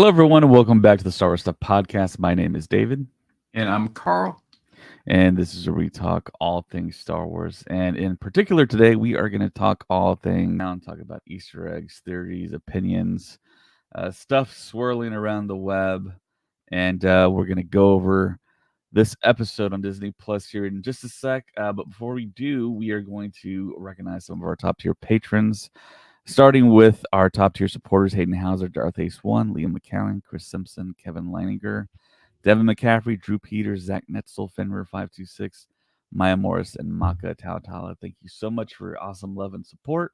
Hello, everyone, and welcome back to the Star Wars Stuff Podcast. My name is David, And I'm Carl. and this is where we talk all things Star Wars. And in particular, today we are going to talk all things now, talk about Easter eggs, theories, opinions, stuff swirling around the web, and we're going to go over this episode on Disney Plus here in just a sec. But before we do, we are going to recognize some of our top tier patrons. Starting with our top tier supporters: Hayden Hauser, Darth Ace 1, Liam McCallan, Chris Simpson, Kevin Leininger, Devin McCaffrey, Drew Peters, Zach Netzel, Fenrir526, Maya Morris, and Maka Tautala. Thank you so much for your awesome love and support.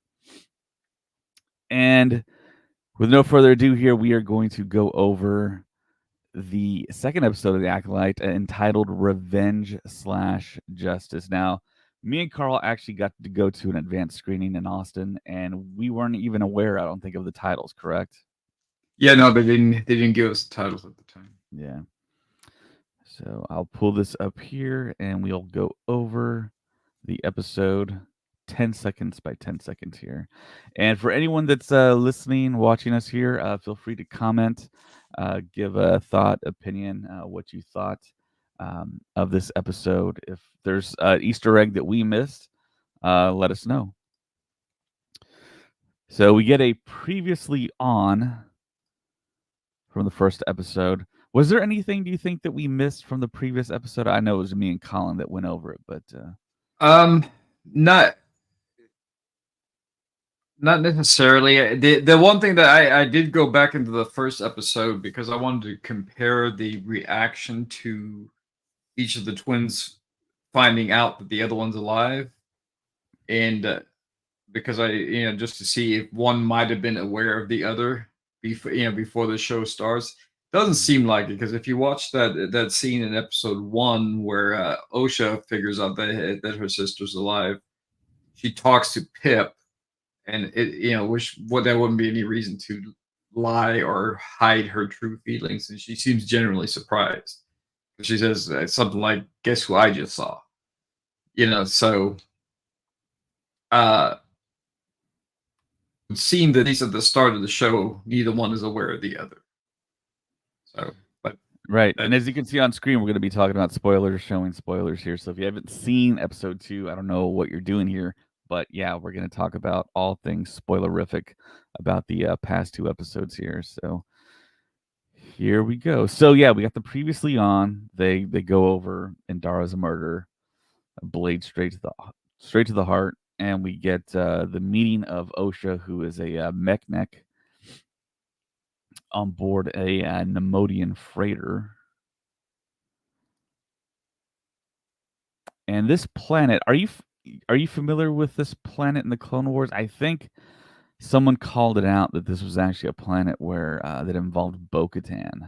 And with no further ado, here we are going to go over the second episode of the Acolyte entitled Revenge/Justice. Now, me and Carl actually got to go to an advanced screening in Austin, and we weren't even aware, I don't think, of the titles, correct? Yeah, no, they didn't give us the titles at the time. Yeah. So I'll pull this up here, and we'll go over the episode 10 seconds by 10 seconds here. And for anyone that's listening, watching us here, feel free to comment, give a thought, opinion, what you thought of this episode. If there's an Easter egg that we missed, let us know. So we get a previously on from the first episode. Was there anything, do you think, that we missed from the previous episode? I know it was me and Colin that went over it, but not necessarily. The one thing that I did go back into the first episode because I wanted to compare the reaction to each of the twins finding out that the other one's alive, and because I just to see if one might have been aware of the other before the show starts. Doesn't seem like it, because if you watch that scene in episode 1 where Osha figures out that her sister's alive, she talks to Pip, and there wouldn't be any reason to lie or hide her true feelings, and she seems genuinely surprised. She says something like, "Guess who I just saw?" So it seemed that at least at the start of the show, neither one is aware of the other. So, but right. And as you can see on screen, we're going to be talking about spoilers, showing spoilers here. So if you haven't seen episode 2, I don't know what you're doing here, but yeah, we're going to talk about all things spoilerific about the past 2 episodes here. So here we go. So yeah, we got the previously on. They go over Indara's a murder, a blade straight to the heart, and we get the meeting of Osha, who is a mechanic on board a Nemodian freighter. And this planet, are you familiar with this planet in the Clone Wars? I think someone called it out that this was actually a planet where that involved Bo-Katan.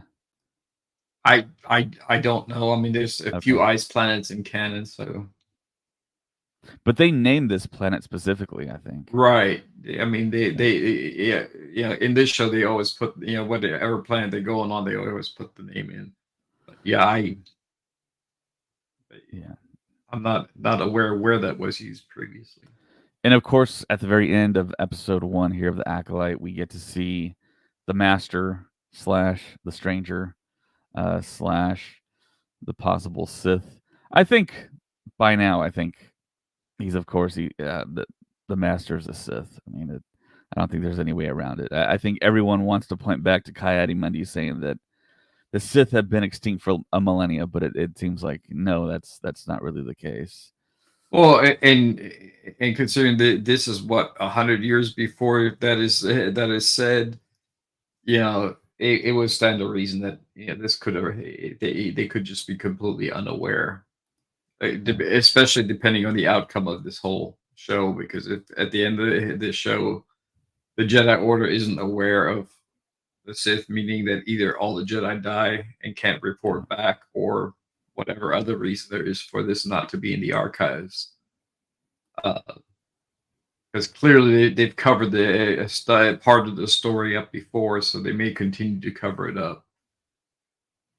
I don't know. I mean, there's a few ice planets in canon, so. But they named this planet specifically, I think. Right. I mean, yeah. In this show, they always put whatever planet they're going on, they always put the name in. But yeah, I'm not aware where that was used previously. And of course, at the very end of episode 1 here of the Acolyte, we get to see the Master / the Stranger / the possible Sith. I think by now, he's of course the Master's a Sith. I mean, I don't think there's any way around it. I think everyone wants to point back to Ki-Adi-Mundi saying that the Sith have been extinct for a millennia, but it seems like no, that's not really the case. Well, and considering that this is what 100 years before that is said, it would stand to reason that this could have they could just be completely unaware, especially depending on the outcome of this whole show. Because if at the end of this show, the Jedi Order isn't aware of the Sith, meaning that either all the Jedi die and can't report back, or whatever other reason there is for this not to be in the archives. Because clearly they've covered the part of the story up before, so they may continue to cover it up,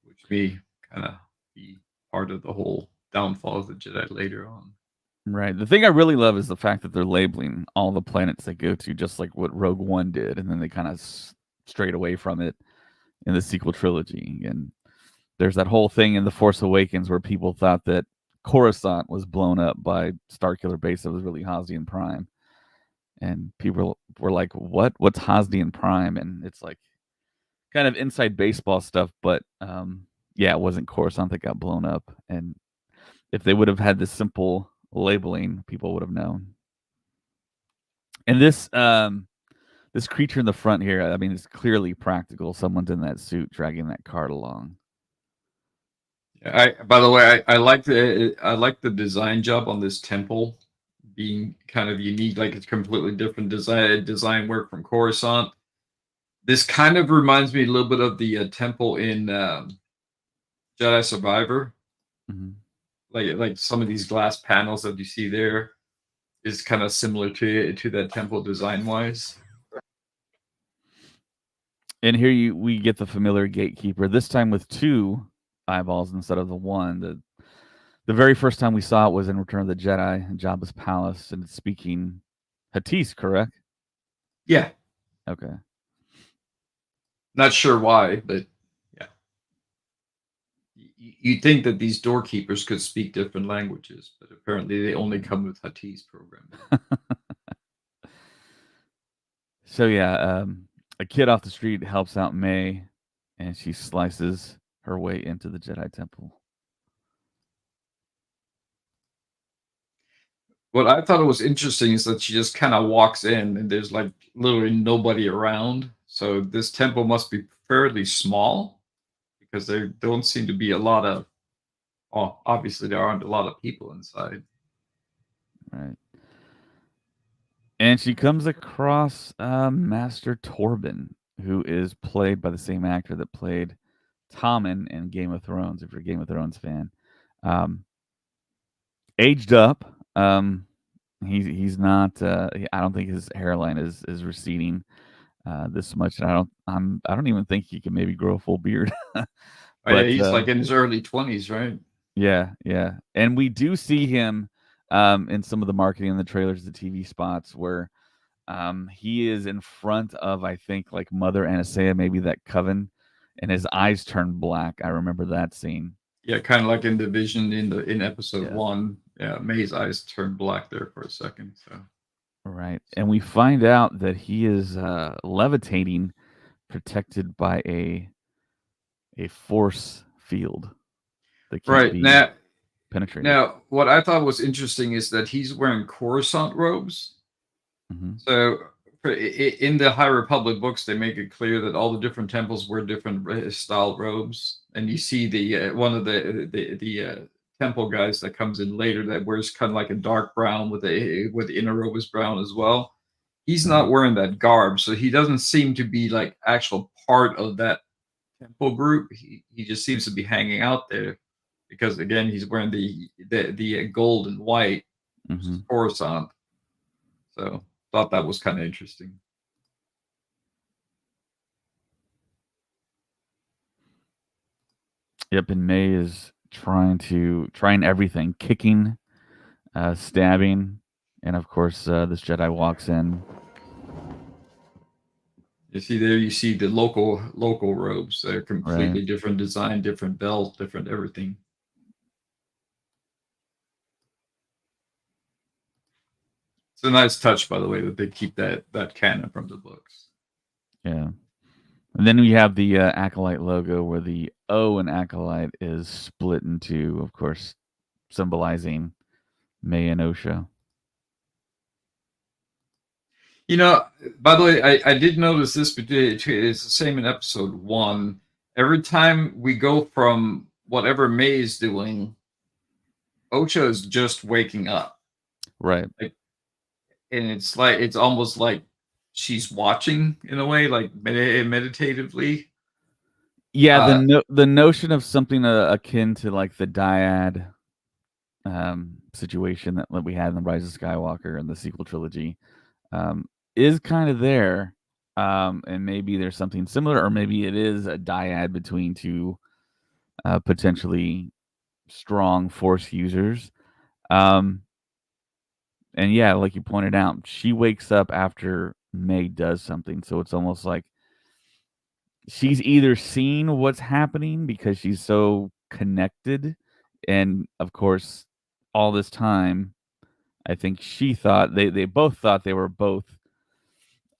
which may kind of be part of the whole downfall of the Jedi later on. Right. The thing I really love is the fact that they're labeling all the planets they go to, just like what Rogue One did, and then they kind of strayed away from it in the sequel trilogy. And there's that whole thing in The Force Awakens where people thought that Coruscant was blown up by Starkiller Base that was really Hosnian Prime. And people were like, "What? What's Hosnian Prime?" And it's like kind of inside baseball stuff, but yeah, it wasn't Coruscant that got blown up. And if they would have had this simple labeling, people would have known. And this creature in the front here, I mean, it's clearly practical. Someone's in that suit dragging that cart along. By the way, I like the design job on this temple being kind of unique, like it's completely different design work from Coruscant. This kind of reminds me a little bit of the temple in Jedi Survivor. Mm-hmm. Like some of these glass panels that you see there is kind of similar to that temple design wise. And here we get the familiar gatekeeper, this time with 2 eyeballs instead of the 1. The very first time we saw it was in Return of the Jedi in Jabba's palace, and it's speaking Huttese, correct? Yeah. Okay. Not sure why, but yeah. You'd think that these doorkeepers could speak different languages, but apparently they only come with Huttese programming. So yeah, a kid off the street helps out May, and she slices her way into the Jedi Temple. What I thought was interesting is that she just kind of walks in and there's like literally nobody around. So this temple must be fairly small because there don't seem to be a lot of, well, obviously there aren't a lot of people inside. Right. And she comes across Master Torben, who is played by the same actor that played Tommen in Game of Thrones, if you're a Game of Thrones fan. Aged up. He's not. I don't think his hairline is receding this much. I don't even think he can maybe grow a full beard. Oh yeah, But he's like in his early 20s, right? yeah, and we do see him in some of the marketing, the trailers, the TV spots where he is in front of, I think, like Mother Anastasia, maybe that coven, and his eyes turn black. I remember that scene. Yeah, kind of like in the vision in episode Yeah. 1. Yeah, May's eyes turned black there for a second. So Right. And we find out that he is levitating, protected by a force field that can't right be penetrated. now, what I thought was interesting is that he's wearing Coruscant robes. Mm-hmm. So in the High Republic books, they make it clear that all the different temples wear different style robes, and you see the one of the temple guys that comes in later that wears kind of like a dark brown with the inner robe is brown as well. He's Right. not wearing that garb, so he doesn't seem to be like actual part of that temple group. He just seems to be hanging out there because again he's wearing the gold and white, which Mm-hmm. is Coruscant. So thought that was kind of interesting. Yep. And May is trying everything, kicking, stabbing, and of course this Jedi walks in. You see there, you see the local robes. They're Right. completely different design, different belt, different everything. It's a nice touch, by the way, that they keep that canon from the books. Yeah. And then we have the Acolyte logo where the O in Acolyte is split in two, of course, symbolizing May and Osha. You know, by the way, I did notice this, but it's the same in episode 1. Every time we go from whatever May is doing, Ocha is just waking up. Right. Like, and it's almost like she's watching in a way, like meditatively. Yeah, Uh, the notion of something akin to like the dyad situation that we had in the Rise of Skywalker and the sequel trilogy um, is kind of there. And maybe there's something similar, or maybe it is a dyad between 2 potentially strong force users. Um, and yeah, like you pointed out, she wakes up after May does something, so it's almost like she's either seen what's happening because she's so connected, and of course, all this time, I think she thought they both thought they were both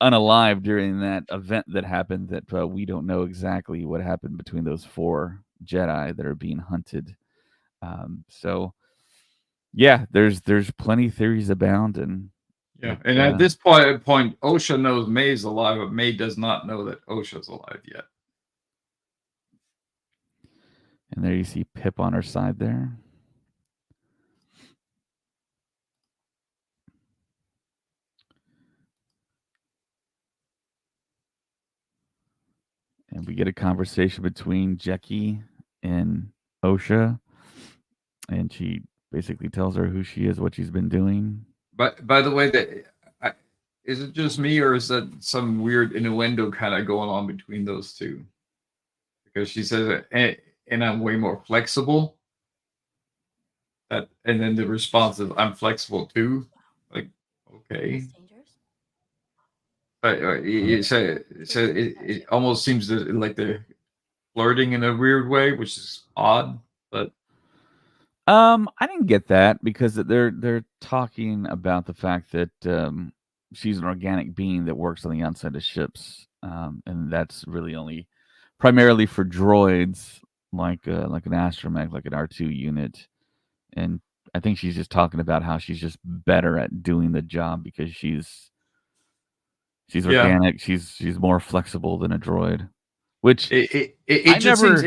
unalive during that event that happened. That we don't know exactly what happened between those 4 Jedi that are being hunted. So yeah, there's plenty of theories abound, and Yeah, it, and at this point, Osha knows May's alive, but May does not know that Osha's alive yet. and there you see Pip on her side there. And we get a conversation between Jackie and Osha, and she basically tells her who she is, what she's been doing. But by the way, is it just me, or is that some weird innuendo kind of going on between those two? Because she says, and I'm way more flexible. And then the response is, I'm flexible too. Like, okay. It almost seems like they're flirting in a weird way, which is odd. But I didn't get that because they're talking about the fact that she's an organic being that works on the outside of ships, and that's really only primarily for droids like an astromech, like an R2 unit. And I think she's just talking about how she's just better at doing the job because she's organic. She's more flexible than a droid, which it just seems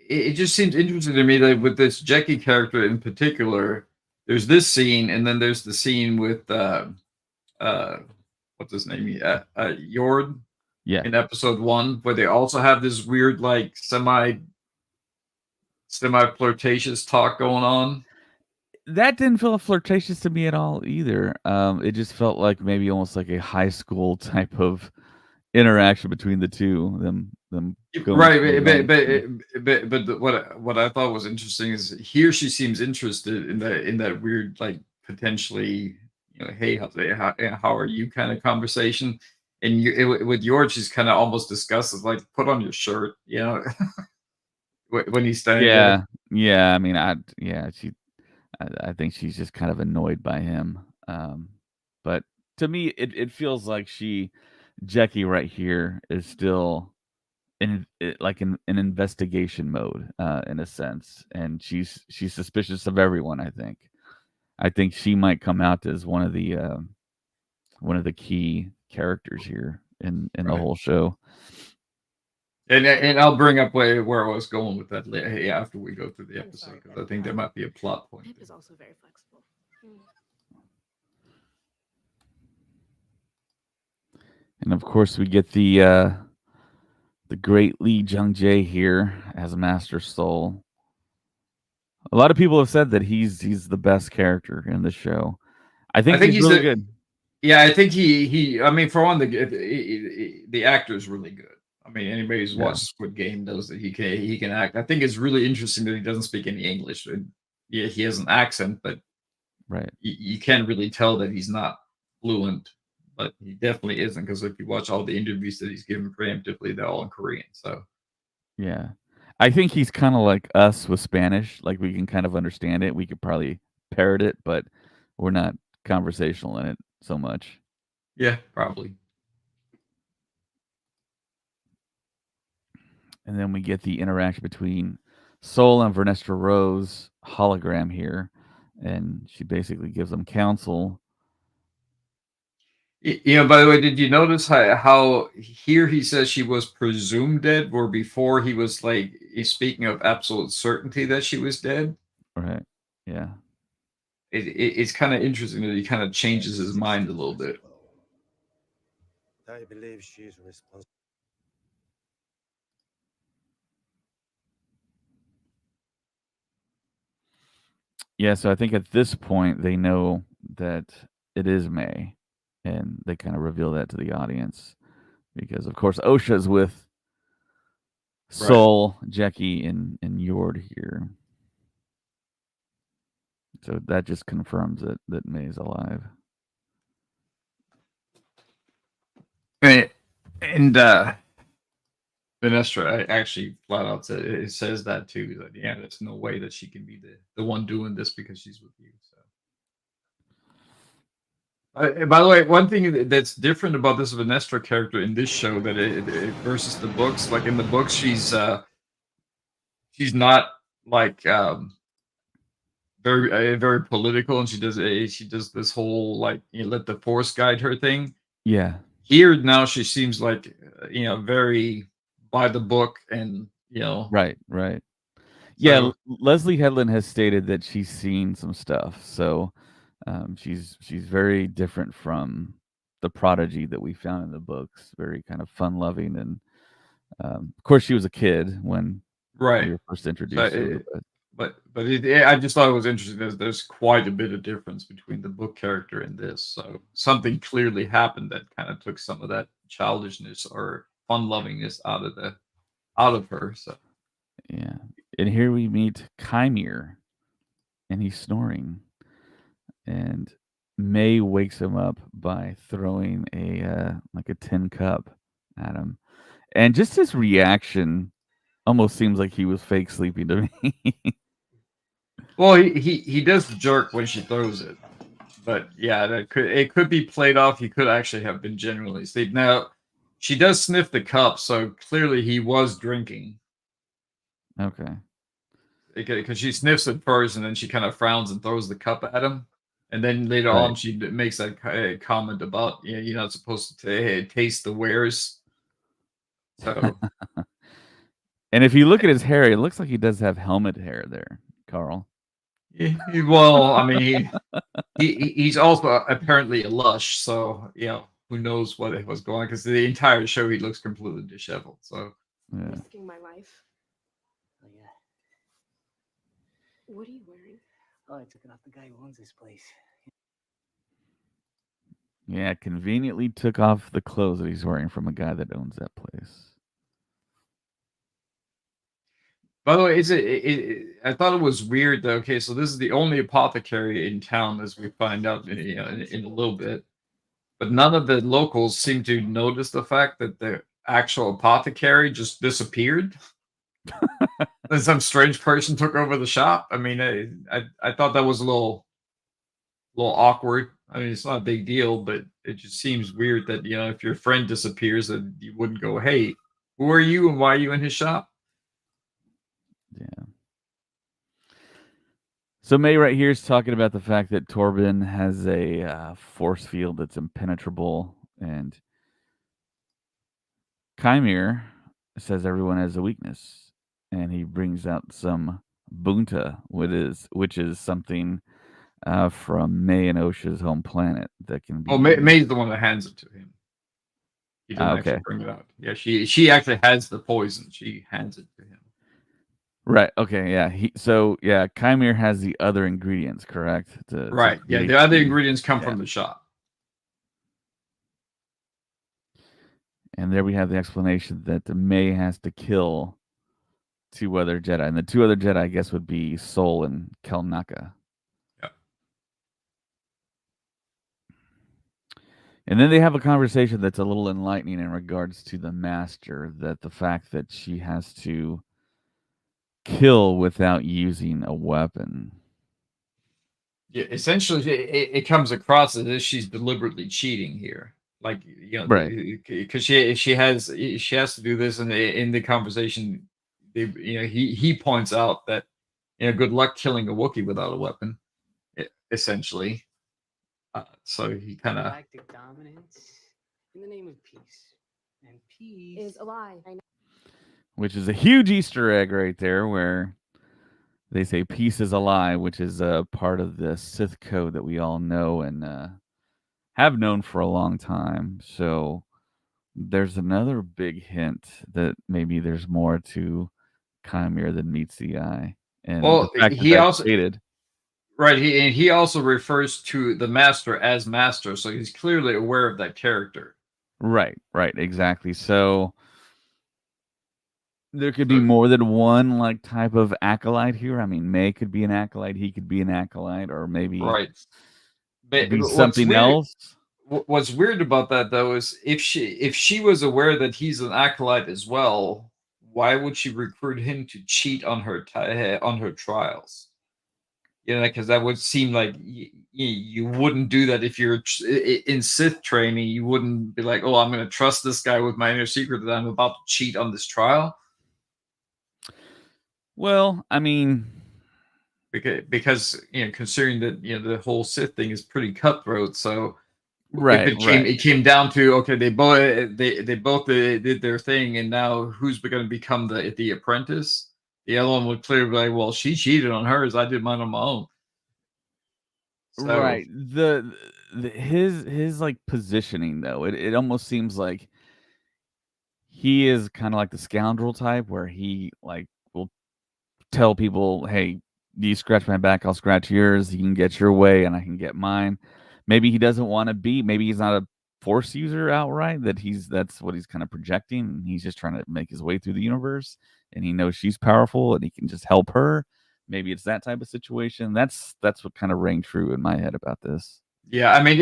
it just seems interesting to me that with this Jackie character in particular, there's this scene, and then there's the scene with what's his name, Yord, in episode 1, where they also have this weird like semi flirtatious talk going on. That didn't feel flirtatious to me at all either. It just felt like maybe almost like a high school type of interaction between the two. Them going right, but what I thought was interesting is here she seems interested in that weird like potentially, hey, how are you kind of conversation, and with George she's kind of almost disgusted, like put on your shirt, when he's standing there. Yeah. I mean, I think she's just kind of annoyed by him. But to me, it feels like Jackie right here is still in an investigation mode, in a sense, and she's suspicious of everyone. I think she might come out as one of the key characters here in the whole show. And I'll bring up where I was going with that after we go through the episode, because I think there might be a plot point. Pip is also very flexible. And of course, we get the great Lee Jung Jae here as Master Soul. A lot of people have said that he's the best character in the show. I think he's really good. Yeah, I think he. I mean, for one, the actor is really good. I mean, anybody who's watched Squid Game knows that he can act. I think it's really interesting that he doesn't speak any English. Yeah, he has an accent, but right, you can't really tell that he's not fluent. But he definitely isn't, because if you watch all the interviews that he's given preemptively, they're all in Korean. So yeah, I think he's kind of like us with Spanish. Like we can kind of understand it. We could probably parrot it, but we're not conversational in it so much. Yeah, probably. And then we get the interaction between Soul and Vernestra Rose hologram here, and she basically gives them counsel. By the way, did you notice how here he says she was presumed dead, where before he was like, he's speaking of absolute certainty that she was dead? Right. Yeah. It's kind of interesting that he kind of changes his mind a little bit. I believe she's responsible. Yeah, so I think at this point they know that it is May, and they kind of reveal that to the audience because, of course, Osha's with Soul, right, Jackie, and Yord here. So that just confirms that May's alive. And Venestra actually flat out says that too. That yeah, there's no way that she can be the one doing this because she's with you. So. By the way, one thing that's different about this Venestra character in this show that versus the books, like in the books, she's not like very political, and she does this whole like let the force guide her thing. Yeah. Here now she seems like very by the book, and Right. Yeah, So, Leslie Headland has stated that she's seen some stuff, so she's very different from the prodigy that we found in the books. Very kind of fun-loving, and of course, she was a kid when right. we were first introduced to her. But I just thought it was interesting. There's quite a bit of difference between the book character and this. So something clearly happened that kind of took some of that childishness or fun-lovingness out of her. So Yeah, and here we meet Chimere, and he's snoring, and May wakes him up by throwing a like a tin cup at him, and just his reaction almost seems like he was fake sleeping to me. well, he does jerk when she throws it, but yeah, it could be played off. He could actually have been genuinely asleep. Now she does sniff the cup, so clearly he was drinking. Okay. Because she sniffs it first, and then she kind of frowns and throws the cup at him, and then later on she makes that comment about you're not supposed to taste the wares. So, and if you look at his hair, it looks like he does have helmet hair there, Carl. Well, I mean, he's also apparently a lush, so who knows what was going on? Because the entire show he looks completely disheveled. So, risking my life. Oh yeah. What are you wearing? Oh, I took it off the guy who owns this place. Yeah, conveniently took off the clothes that he's wearing from a guy that owns that place. By the way, I thought it was weird though. Okay, so this is the only apothecary in town, as we find out in a little bit. But none of the locals seem to notice the fact that the actual apothecary just disappeared. Then some strange person took over the shop. I mean, I thought that was a little awkward. I mean, it's not a big deal, but it just seems weird that if your friend disappears, that you wouldn't go, "Hey, who are you and why are you in his shop?" Yeah. So May right here is talking about the fact that Torben has a force field that's impenetrable, and Chimere says everyone has a weakness, and he brings out some bunta, which is something from May and Osha's home planet that can be. Oh, May's the one that hands it to him. He doesn't actually bring it out. Yeah, she actually has the poison. She hands it to him. Right. Okay. Yeah. Chimere has the other ingredients, correct? Right. Yeah. The other ingredients come from the shop. And there we have the explanation that May has to kill 2 other Jedi, and the 2 other Jedi, I guess, would be Sol and Kelnaka. Yeah. And then they have a conversation that's a little enlightening in regards to the Master. That the fact that she has to kill without using a weapon. Yeah, essentially, it comes across as if she's deliberately cheating here, like right? Because she has to do this, and in the conversation, he points out that good luck killing a Wookiee without a weapon, essentially. So he kind of Galactic dominance in the name of peace, and peace Is a lie. I know. Which is a huge Easter egg right there, where they say peace is a lie, which is a part of the Sith code that we all know and have known for a long time. So there's another big hint that maybe there's more to Chimere than meets the eye. And well, the fact he also stated, right. He also refers to the Master as Master, so he's clearly aware of that character. Right, exactly. So there could be more than one like type of acolyte here. I mean, May could be an acolyte, he could be an acolyte, or maybe be something else. What's weird about that though is if she was aware that he's an acolyte as well, why would she recruit him to cheat on her on her trials? You know, because that would seem like you wouldn't do that if you're in Sith training. You wouldn't be like, "Oh, I'm going to trust this guy with my inner secret that I'm about to cheat on this trial." Well, I mean, Because considering that the whole Sith thing is pretty cutthroat, so if right, right, it came down to, okay, they both did their thing, and now who's going to become the apprentice? The other one would clearly be like, well, she cheated on hers, I did mine on my own. So right. The his like positioning though, it almost seems like he is kind of like the scoundrel type, where he like will tell people, "Hey, you scratch my back, I'll scratch yours. You can get your way, and I can get mine." Maybe he doesn't want to be. Maybe he's not a force user outright. That's what he's kind of projecting. And he's just trying to make his way through the universe, and he knows she's powerful, and he can just help her. Maybe it's that type of situation. That's what kind of rang true in my head about this. yeah, I mean,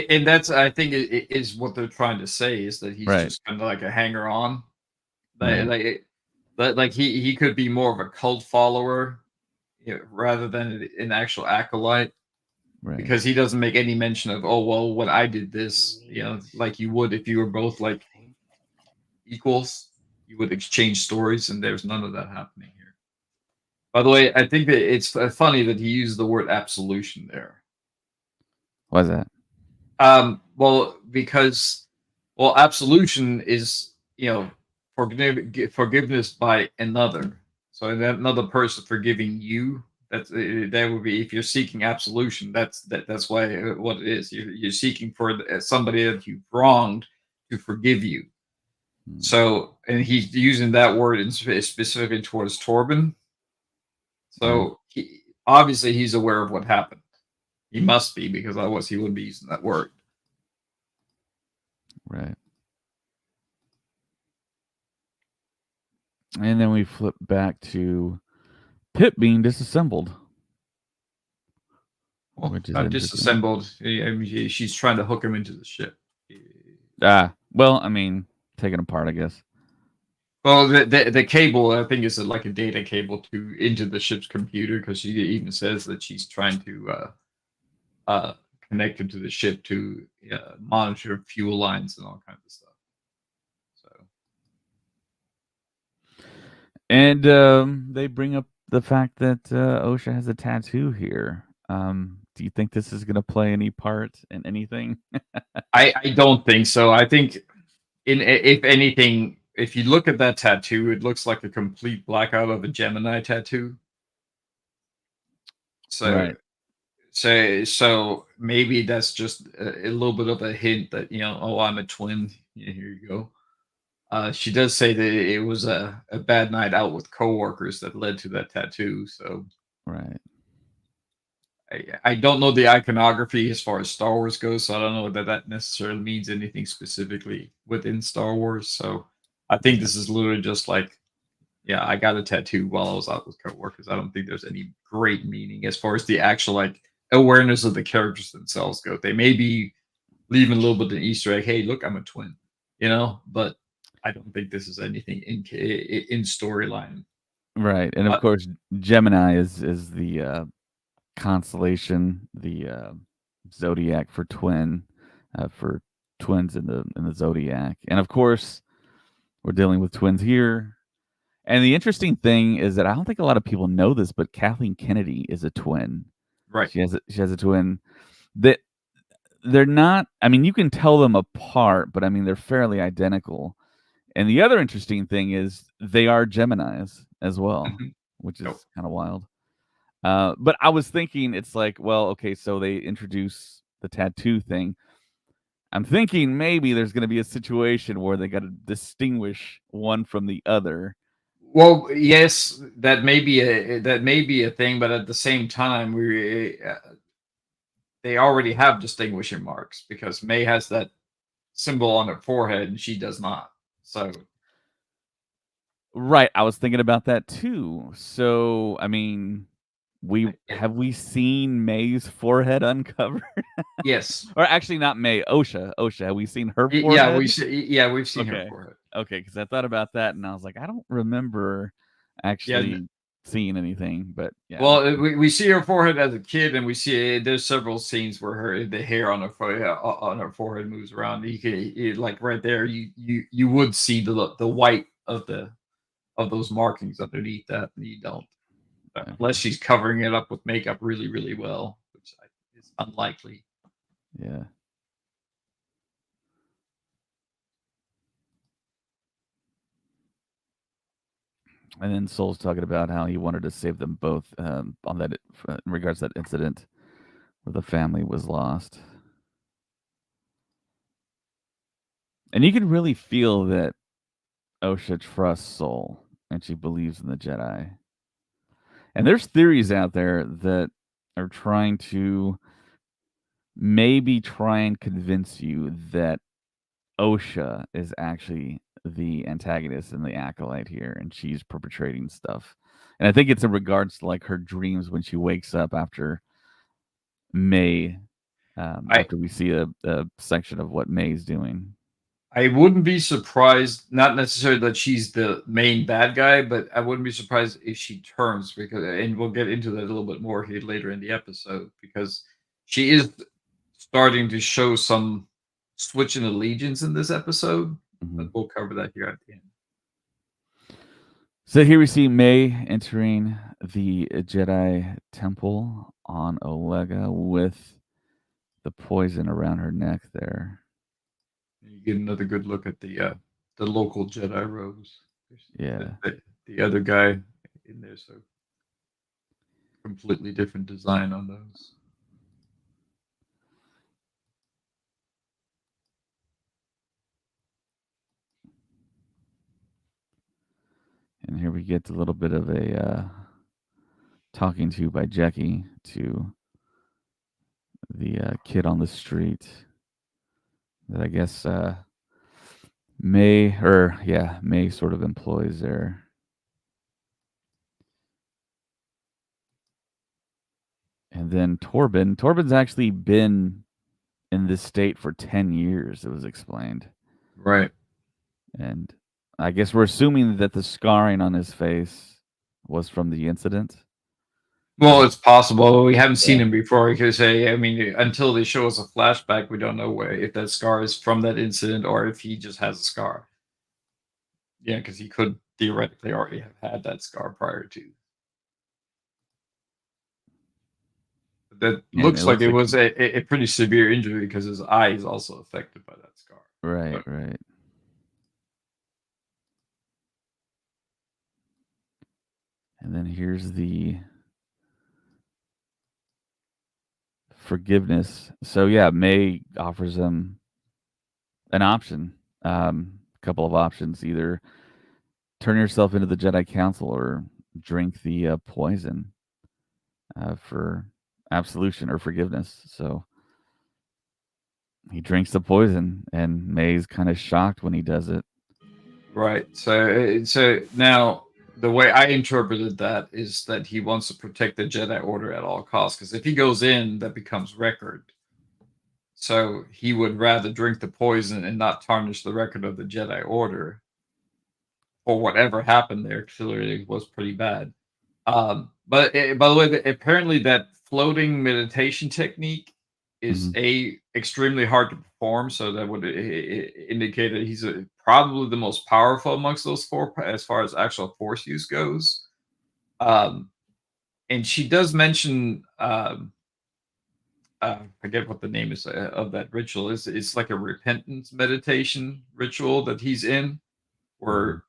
and that's, I think, it is what they're trying to say, is that he's Right, just kind of like a hanger on. right, Like he could be more of a cult follower, rather than an actual acolyte. right. Because he doesn't make any mention of, oh, well, when I did this, like you would if you were both like equals, you would exchange stories, and there's none of that happening here. By the way, I think that it's funny that he used the word absolution there. Why's that? Well, because, absolution is, forgiveness by another. So that another person forgiving you, that would be, if you're seeking absolution. That's why, what it is. You're seeking for somebody that you've wronged to forgive you. Hmm. So, and he's using that word specifically towards Torben. Right, So obviously he's aware of what happened. He must be, because otherwise he wouldn't be using that word. right. And then we flip back to Pip being disassembled, Well, which is not interesting. disassembled. I mean, she's trying to hook him into the ship. Well, I mean, taken apart, I guess. Well, the cable, I think, is like a data cable into the ship's computer, because she even says that she's trying to connect him to the ship to monitor fuel lines and all kinds of stuff. So And they bring up the fact that OSHA has a tattoo here. Do you think this is going to play any part in anything? I don't think so. I think, if anything, if you look at that tattoo, it looks like a complete blackout of a Gemini tattoo. So Right. so maybe that's just a little bit of a hint that, oh, I'm a twin. Yeah, here you go. She does say that it was a bad night out with coworkers that led to that tattoo. So Right. I don't know the iconography as far as Star Wars goes, so I don't know that necessarily means anything specifically within Star Wars. So I think this is literally just like, yeah, I got a tattoo while I was out with coworkers. I don't think there's any great meaning as far as the actual like awareness of the characters themselves go. They may be leaving a little bit of an Easter egg. Hey, look, I'm a twin, but I don't think this is anything in storyline. Right. And of course, Gemini is the constellation, the zodiac for twin, for twins in the zodiac. And of course, we're dealing with twins here. And the interesting thing is that I don't think a lot of people know this, but Kathleen Kennedy is a twin. Right. She has a twin that they're not. I mean, you can tell them apart, but I mean they're fairly identical. And the other interesting thing is they are Geminis as well, Mhm. which Nope. is kind of wild. But I was thinking, it's like, well, okay, so they introduce the tattoo thing. I'm thinking maybe there's going to be a situation where they got to distinguish one from the other. Well, yes, that may be a thing, but at the same time, they already have distinguishing marks, because May has that symbol on her forehead and she does not. So Right, I was thinking about that too. So, I mean, have we seen May's forehead uncovered? Yes. Or actually, not May. OSHA. OSHA. Have we seen her forehead? We've seen her Okay. forehead. Okay, because I thought about that and I was like, I don't remember actually seeing anything. But yeah. Well, we see her forehead as a kid, and we see there's several scenes where the hair on her forehead moves around. You can like right there, you would see the white of those markings underneath that, and you don't, unless she's covering it up with makeup really, really well, which is unlikely. Yeah. And then Soul's talking about how he wanted to save them both on that in regards to that incident where the family was lost. And you can really feel that OSHA trusts Soul and she believes in the Jedi. And there's theories out there that are trying to maybe try and convince you that OSHA is actually the antagonist and the acolyte here, and she's perpetrating stuff. And I think it's in regards to like her dreams when she wakes up after May, after we see a section of what May's doing. I wouldn't be surprised, not necessarily that she's the main bad guy, but I wouldn't be surprised if she turns, because, and we'll get into that a little bit more here later in the episode, because she is starting to show some switch in allegiance in this episode. But we'll cover that here at the end. So here we see May entering the Jedi temple on Olega with the poison around her neck there. You get another good look at the local Jedi robes. Yeah. The other guy in there, so completely different design on those. And here we get a little bit of a talking to by Jackie to the kid on the street that I guess May sort of employs there. And then Torben's actually been in this state for 10 years, it was explained. Right. And I guess we're assuming that the scarring on his face was from the incident. Well, it's possible. We haven't seen him before because, I mean, until they show us a flashback, we don't know if that scar is from that incident or if he just has a scar. Yeah, because he could theoretically already have had that scar prior to. That looks like it was a pretty severe injury because his eye is also affected by that scar. Right, right. And then here's the forgiveness. So yeah, May offers him an option, a couple of options: either turn yourself into the Jedi Council or drink the poison for absolution or forgiveness. So he drinks the poison, and May's kind of shocked when he does it. Right. So now the way I interpreted that is that he wants to protect the Jedi Order at all costs. Because if he goes in, that becomes record. So he would rather drink the poison and not tarnish the record of the Jedi Order. Or whatever happened there clearly was pretty bad. But by the way, apparently that floating meditation technique is extremely hard to perform. So that would indicate that he's probably the most powerful amongst those four as far as actual force use goes. And she does mention, I forget what the name is of that ritual. It's like a repentance meditation ritual that he's in, where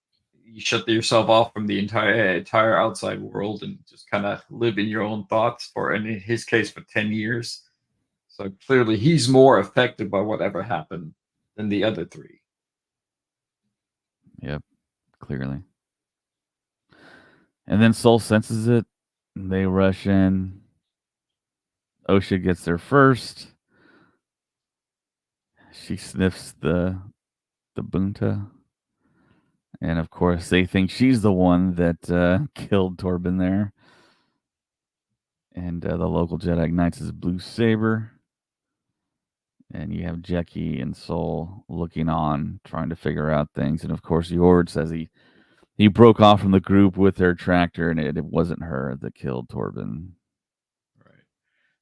you shut yourself off from the entire outside world and just kind of live in your own thoughts for, and in his case, for 10 years. So clearly he's more affected by whatever happened than the other three. Yep, clearly. And then Soul senses it. They rush in. OSHA gets there first. She sniffs the bunta. And of course, they think she's the one that killed Torben there. And the local Jedi ignites his blue saber. And you have Jackie and Soul looking on, trying to figure out things. And of course, Yord says he broke off from the group with their tractor, and it wasn't her that killed Torben.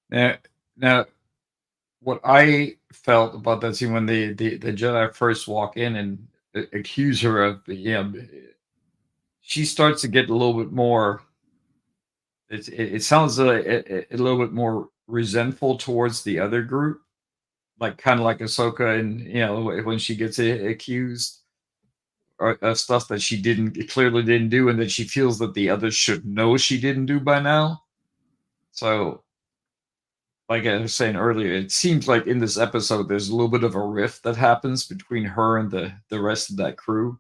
Right. Now, what I felt about that scene when the Jedi first walk in and accuse her of, she starts to get a little bit more. It sounds a little bit more resentful towards the other group, like kind of like Ahsoka, and when she gets accused of stuff that she clearly didn't do, and that she feels that the others should know she didn't do by now. So, like I was saying earlier, it seems like in this episode there's a little bit of a rift that happens between her and the rest of that crew.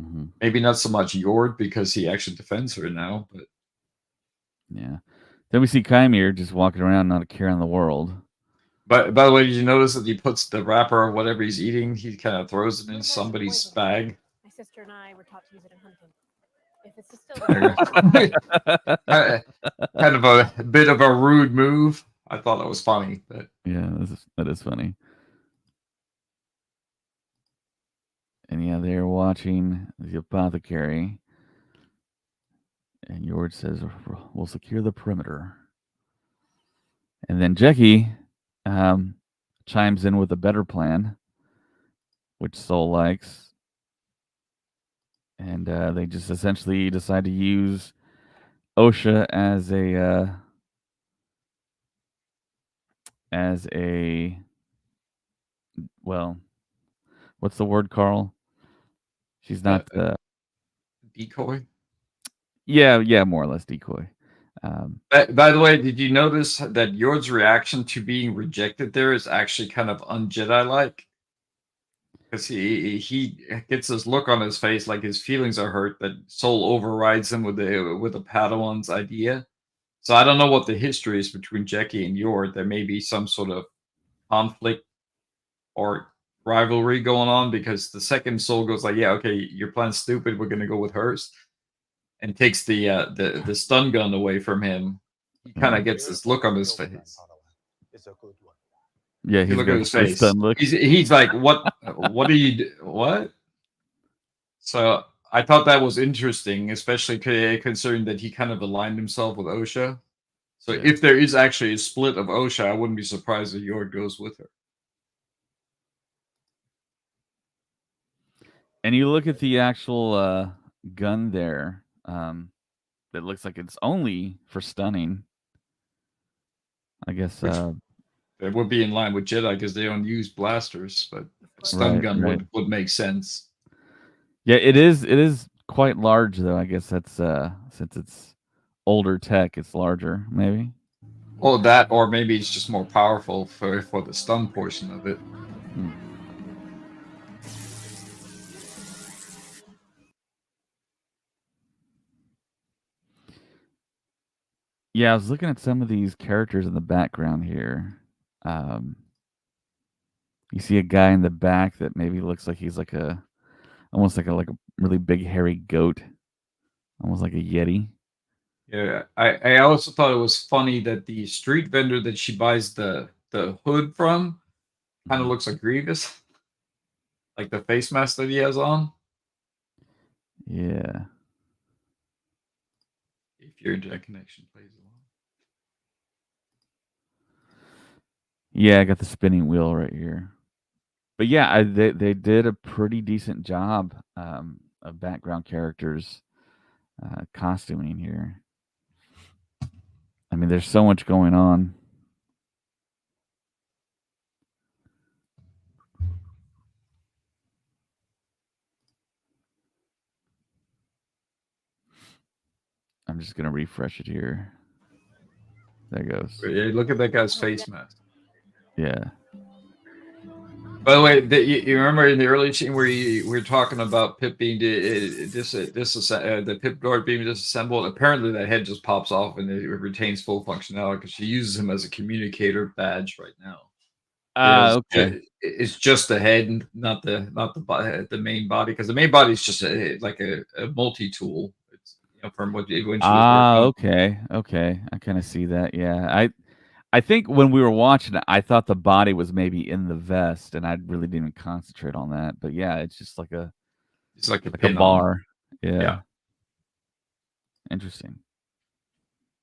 Mm-hmm. Maybe not so much Yord because he actually defends her now, but yeah. Then we see Kymir just walking around, not a care in the world. But by the way, did you notice that he puts the wrapper or whatever he's eating, he kind of throws it in somebody's bag? My sister and I were taught to use it in hunting. If it's still Kind of a bit of a rude move. I thought that was funny, but yeah, that is funny. And yeah, they're watching the apothecary. And Yord says, we'll secure the perimeter. And then Jackie chimes in with a better plan, which Soul likes. And they just essentially decide to use OSHA as a well, what's the word, Carl? She's not decoy. Yeah, more or less decoy. By the way, did you notice that Yord's reaction to being rejected there is actually kind of un-Jedi-like? Because he gets this look on his face like his feelings are hurt, that Soul overrides him with a Padawan's idea. So I don't know what the history is between Jackie and Yord. There may be some sort of conflict or rivalry going on, because the second Soul goes like, "Yeah, okay, your plan's stupid. We're gonna go with hers," and takes the stun gun away from him. He kind of gets this look on his face. It's a good one. Yeah, You he's look got at his the face. stun look. He's like, "What? What are you? What?" So I thought that was interesting, especially considering that he kind of aligned himself with OSHA. So Yeah. if there is actually a split of OSHA, I wouldn't be surprised if Yord goes with her. And you look at the actual gun there. That looks like it's only for stunning. I guess. It would be in line with Jedi because they don't use blasters, but a stun Right, gun right. would make sense. Yeah, it is. It is quite large, though. I guess that's since it's older tech, it's larger, maybe. Well, that, or maybe it's just more powerful for the stun portion of it. Yeah, I was looking at some of these characters in the background here. You see a guy in the back that maybe looks like he's almost like a really big hairy goat, almost like a yeti. Yeah, I also thought it was funny that the street vendor that she buys the hood from kind of looks like Grievous, like the face mask that he has on. Yeah. If your Jedi connection plays along. Yeah, I got the spinning wheel right here. But yeah, they did a pretty decent job of background characters costuming here. I mean, there's so much going on. I'm just gonna refresh it here. There it goes. Yeah, look at that guy's face mask. Yeah. By the way, you remember in the early scene where we were talking about Pip being the Pip guard being disassembled? Apparently, that head just pops off and it retains full functionality because she uses him as a communicator badge right now. Okay. It's just the head, not the main body, because the main body is just like a multi tool. It's from when she was working. Okay. I kind of see that. Yeah, I think when we were watching it, I thought the body was maybe in the vest, and I really didn't even concentrate on that. But yeah, it's just like a It's like a like a pin on. bar. Yeah. Yeah. Interesting.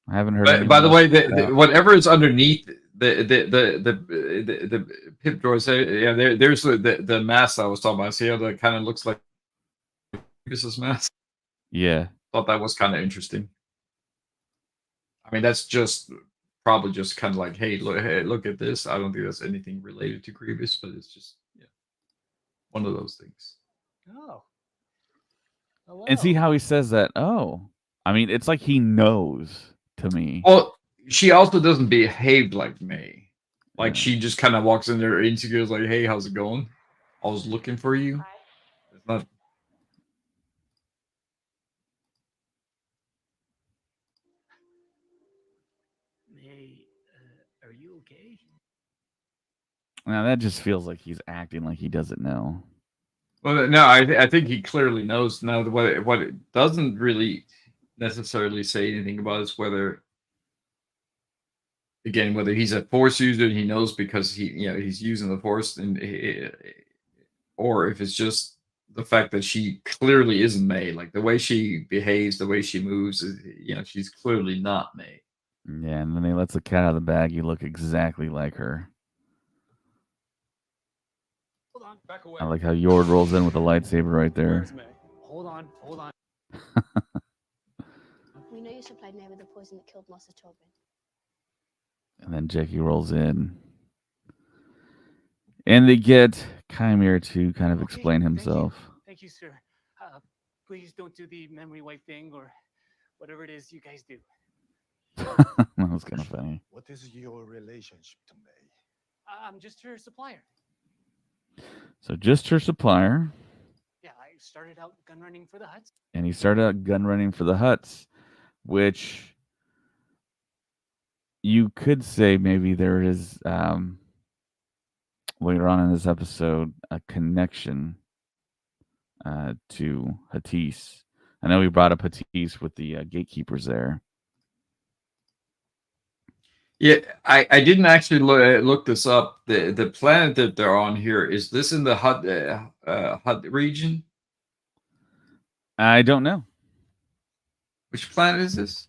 I haven't heard But anyone by the else way, point out. whatever is underneath the pip drawers, yeah, there's the mask I was talking about. See how that kind of looks like Grievous' mask? Yeah. Thought that was kind of interesting. I mean, that's just probably just kind of like, hey, look at this. I don't think that's anything related to Grievous, but it's just one of those things. Oh. Hello. And see how he says that. Oh, I mean, it's like he knows to me. Well, she also doesn't behave like May. Like Yeah. she just kind of walks in there insecure, like, "Hey, how's it going? I was looking for you." It's not. May, are you okay? Now that just feels like he's acting like he doesn't know. Well, no, I think he clearly knows now. What it doesn't really necessarily say anything about is whether he's a force user and he knows because he's using the force, or if it's just the fact that she clearly isn't May. Like the way she behaves, the way she moves, she's clearly not May. Yeah, and then he lets the cat out of the bag. You look exactly like her. Hold on. Back away. I like how Yord rolls in with a lightsaber right there. Where's May? Hold on. We know you supplied May with the poison that killed Master Tobin. And then Jackie rolls in. And they get Chimera to kind of Okay, explain himself. Thank you, sir. Please don't do the memory wipe thing or whatever it is you guys do. That was kind of funny. What is your relationship to May? I'm just her supplier. So just her supplier. Yeah, I started out gun running for the Huts. And he started out gun running for the Huts, which you could say maybe there is later on in this episode a connection to Hattis. I know we brought up Hattis with the gatekeepers there. Yeah, I didn't actually look this up. The planet that they're on here, is this in the Hut region? I don't know. Which planet is this?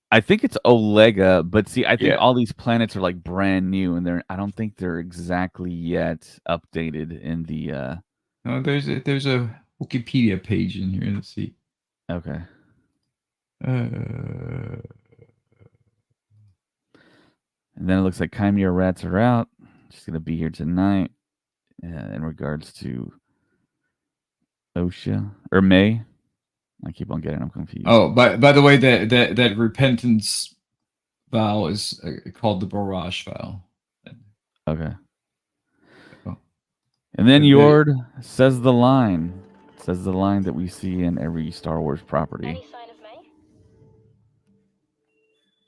I think it's Olega, but see, I think Yeah. all these planets are like brand new, and I don't think they're exactly yet updated in the. No, there's a Wikipedia page in here. Let's see. Okay. And then it looks like Chimera rats are out. She's gonna be here tonight. In regards to Osha or May, I keep on getting them confused. Oh, by the way, that repentance vow is called the Barrage vow. Okay. Oh. And then And Yord says the line. Says the line that we see in every Star Wars property. Any sign of May?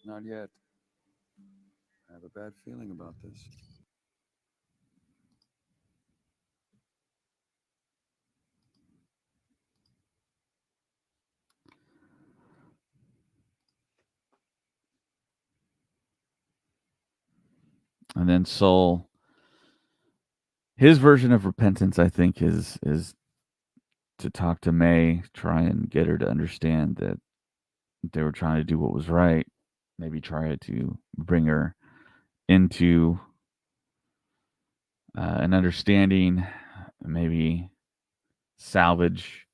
Not yet. I have a bad feeling about this. And then Soul, his version of repentance, I think, is to talk to May, try and get her to understand that they were trying to do what was right. Maybe try to bring her into an understanding, maybe salvage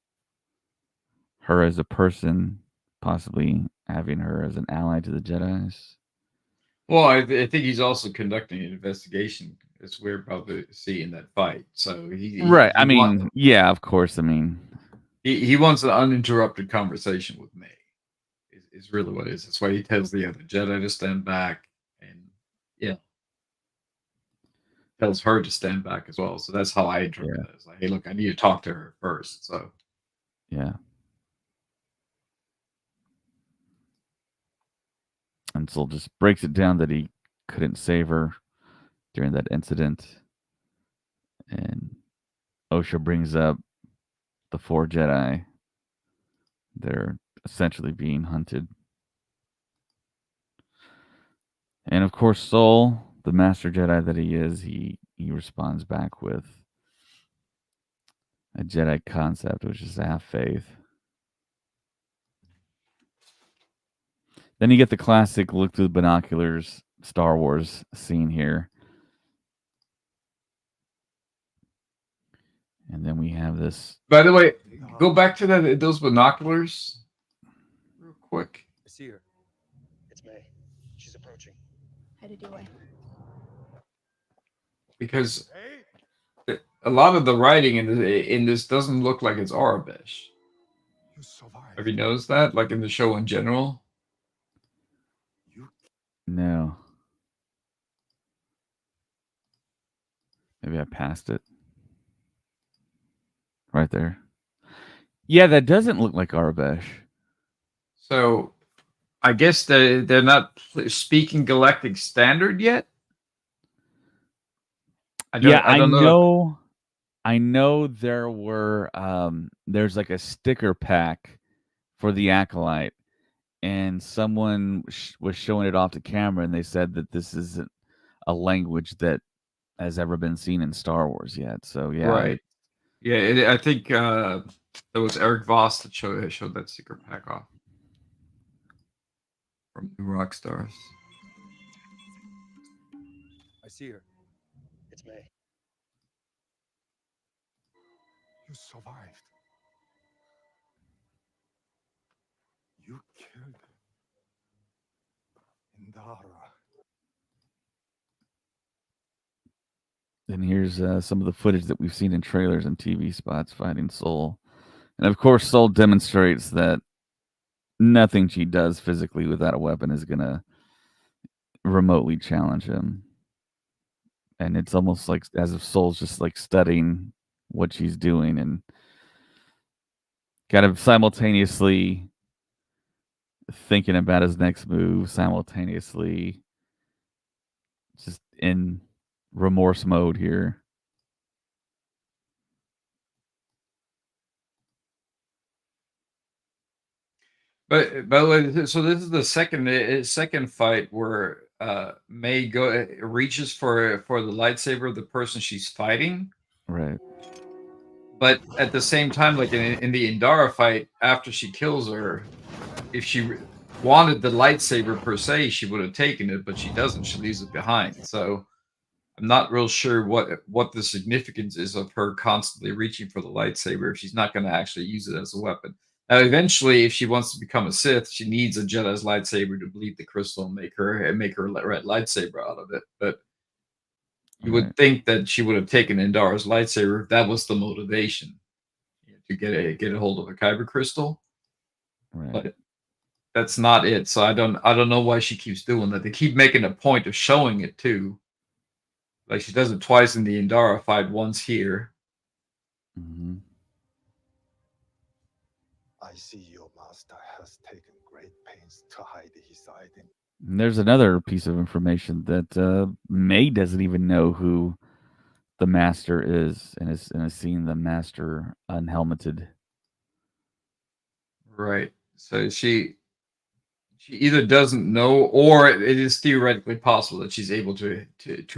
her as a person, possibly having her as an ally to the Jedis. Well, I think he's also conducting an investigation, as we're about to see in that fight. So Right. I mean, yeah, of course. I mean, he wants an uninterrupted conversation with May. Is really what it is. That's why he tells the other Jedi to stand back, and tells her to stand back as well. So that's how I interpret it. It's like, hey, look, I need to talk to her first. So yeah. And Soul just breaks it down that he couldn't save her during that incident. And Osha brings up the 4 Jedi. They're essentially being hunted. And of course, Soul, the Master Jedi that he is, he responds back with a Jedi concept, which is to have faith. Then you get the classic look through the binoculars Star Wars scene here. And then we have this. By the way, go back to those binoculars real quick. I see her. It's May. She's approaching. Headed your way. Because May, a lot of the writing in this doesn't look like it's Arabish. you survived. Have you noticed that? Like in the show in general? You No. Maybe I passed it. Right there. Yeah, that doesn't look like Arabesh. So I guess they're not speaking Galactic Standard yet. I don't know. I know there were there's like a sticker pack for the Acolyte, and someone was showing it off to camera, and they said that this isn't a language that has ever been seen in Star Wars yet. So yeah, Right. Yeah, I think it was Eric Voss that showed that sticker pack off from New Rockstars. I see her. It's May. You survived. You killed Indara. And here's some of the footage that we've seen in trailers and TV spots fighting Soul. And of course, Soul demonstrates that nothing she does physically without a weapon is going to remotely challenge him. And it's almost like as if Soul's just like studying what she's doing and kind of simultaneously thinking about his next move, simultaneously just in remorse mode here. But by the way, so this is the second fight where May reaches for the lightsaber of the person she's fighting. Right. But at the same time, like in the Indara fight, after she kills her, if she wanted the lightsaber per se, she would have taken it, but she doesn't. She leaves it behind. So I'm not real sure what the significance is of her constantly reaching for the lightsaber if she's not going to actually use it as a weapon. Now, eventually, if she wants to become a Sith, she needs a Jedi's lightsaber to bleed the crystal and make her red lightsaber out of it. But you would think that she would have taken Indara's lightsaber if that was the motivation, to get a hold of a kyber crystal. Right. But that's not it. So I don't know why she keeps doing that. They keep making a point of showing it too. Like she does it twice in the Indara fight, once here. Mm-hmm. I see your master has taken great pains to hide his identity. And there's another piece of information that May doesn't even know who the master is, and has seen the master unhelmeted. Right. So she either doesn't know, or it is theoretically possible that she's able to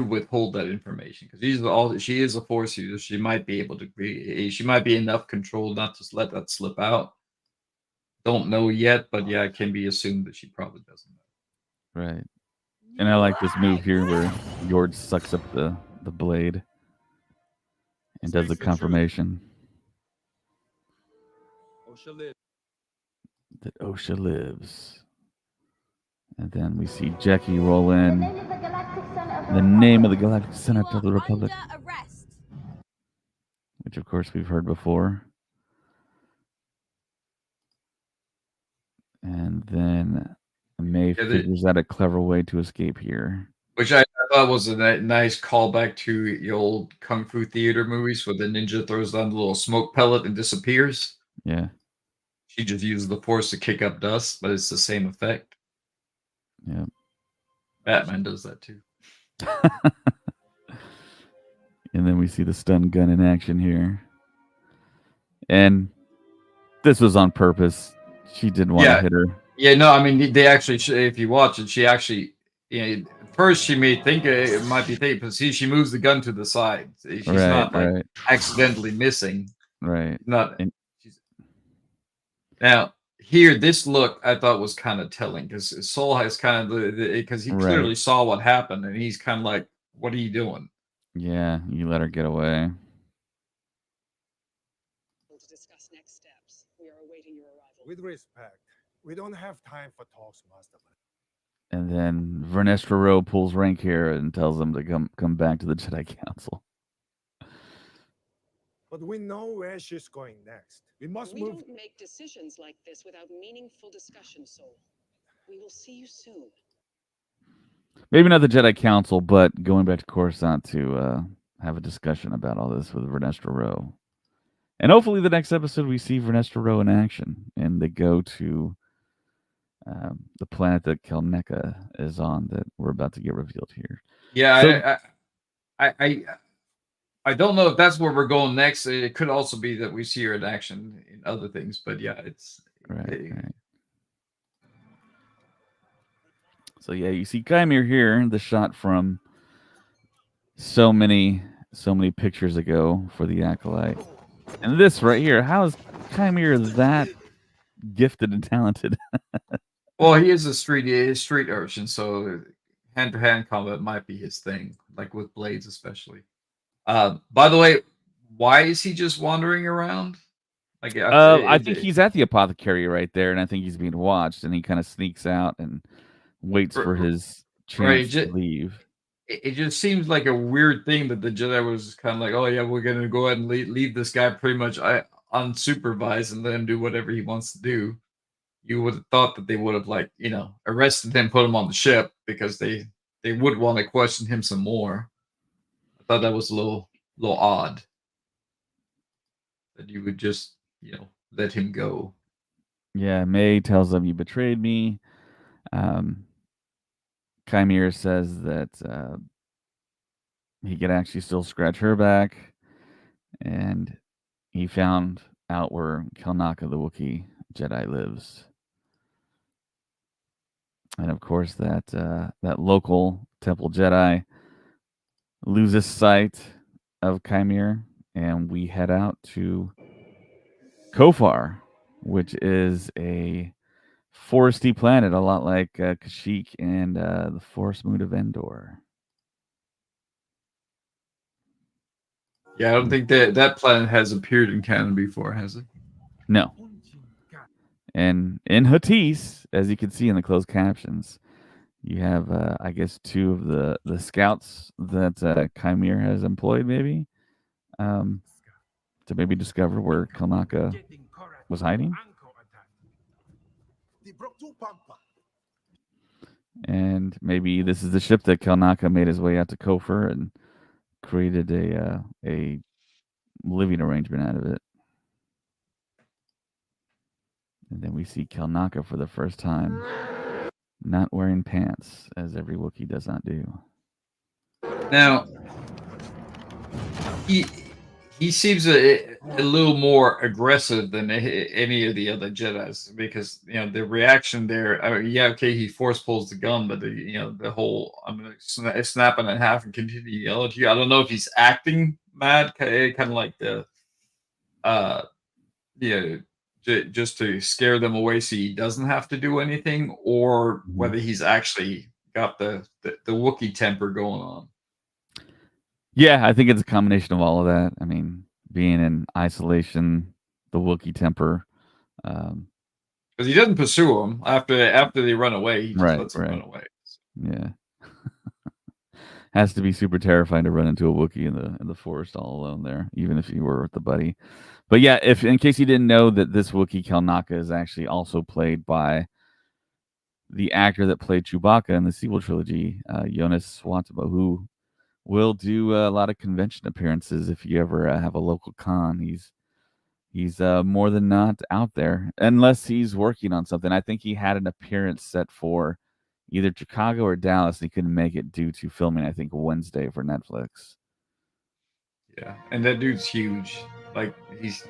withhold that information, because she is a Force user. She might be able to she might be enough control not to let that slip out. Don't know yet, but yeah, it can be assumed that she probably doesn't know. Right. And I like this move here where Yord sucks up the blade and does the confirmation Osha lives. that Osha lives. And then we see Jackie roll in. The name of the Galactic Senate of the Republic. Which, of course, we've heard before. And then May figures out a clever way to escape here. Which I thought was a nice callback to the old Kung Fu theater movies where the ninja throws down the little smoke pellet and disappears. Yeah. She just uses the Force to kick up dust, but it's the same effect. Yeah. Batman does that too. And then we see the stun gun in action here. And this was on purpose. She did want to Yeah. hit her. Yeah, no, I mean, they actually, if you watch it, she actually, at first she may think it might be thinking, but see, she moves the gun to the side. She's Right, not like right, accidentally missing. right. Not. And She's, now here, this look I thought was kind of telling because Soul has kind of because he right. clearly saw what happened and he's kind of like, "What are you doing?" Yeah, you let her get away. To discuss next steps. We are awaiting your arrival. With respect, we don't have time for talks, Master. And then Vernestra Rowe pulls rank here and tells them to come back to the Jedi Council. But we know where she's going next. We must We move. don't make decisions like this without meaningful discussion, Soul. We will see you soon. Maybe not the Jedi Council, but going back to Coruscant to have a discussion about all this with Vernestra Rowe. And hopefully the next episode we see Vernestra Rowe in action and they go to the planet that Kelneka is on that we're about to get revealed here. Yeah, so, I don't know if that's where we're going next. It could also be that we see her in action in other things, but yeah, it's right. So yeah, you see Chimere here, the shot from so many pictures ago for the Acolyte. And this right here, how is Chimere that gifted and talented? Well, he is a street urchin, so hand-to-hand combat might be his thing, like with blades especially. By the way, why is he just wandering around? Like, I think he's at the apothecary right there, and I think he's being watched, and he kind of sneaks out and waits for his chance to leave. It just seems like a weird thing that the Jedi was kind of like, oh yeah, we're gonna go ahead and leave this guy pretty much unsupervised and let him do whatever he wants to do. You would have thought that they would have arrested him, put him on the ship because they would want to question him some more. I thought that was a little odd that you would just let him go. Yeah, May tells them you betrayed me. Chimere says that he could actually still scratch her back, and he found out where Kelnaka the Wookiee Jedi lives. And of course, that local Temple Jedi loses sight of Chimere, and we head out to Kofar, which is a foresty planet, a lot like Kashyyyk and the forest moon of Endor. Yeah, I don't think that planet has appeared in canon before, has it? No. And in Huttese, as you can see in the closed captions, you have, I guess, two of the scouts that Chimere has employed, maybe, to maybe discover where Kelnaka was hiding. And maybe this is the ship that Kelnaka made his way out to Kofar and created a living arrangement out of it. And then we see Kelnaka for the first time not wearing pants, as every Wookiee does not do. Now, he seems a little more aggressive than any of the other Jedis because the reaction there. I mean, yeah, okay, he force pulls the gun, but the whole I'm gonna snap it in half and continue to yell at you. I don't know if he's acting mad, kind of like the just to scare them away so he doesn't have to do anything, or whether he's actually got the Wookiee temper going on. Yeah, I think it's a combination of all of that. I mean, being in isolation, the Wookiee temper. Because he doesn't pursue him after they run away. He just lets them run away. Yeah. Has to be super terrifying to run into a Wookiee in the forest all alone there, even if you were with the buddy. But yeah, if in case you didn't know that this Wookiee Kelnaka is actually also played by the actor that played Chewbacca in the sequel trilogy, Jonas Swantaba, who will do a lot of convention appearances. If you ever have a local con, he's more than not out there, unless he's working on something. I think he had an appearance set for either Chicago or Dallas, and he couldn't make it due to filming, I think, Wednesday for Netflix. Yeah, and that dude's huge. Like, he's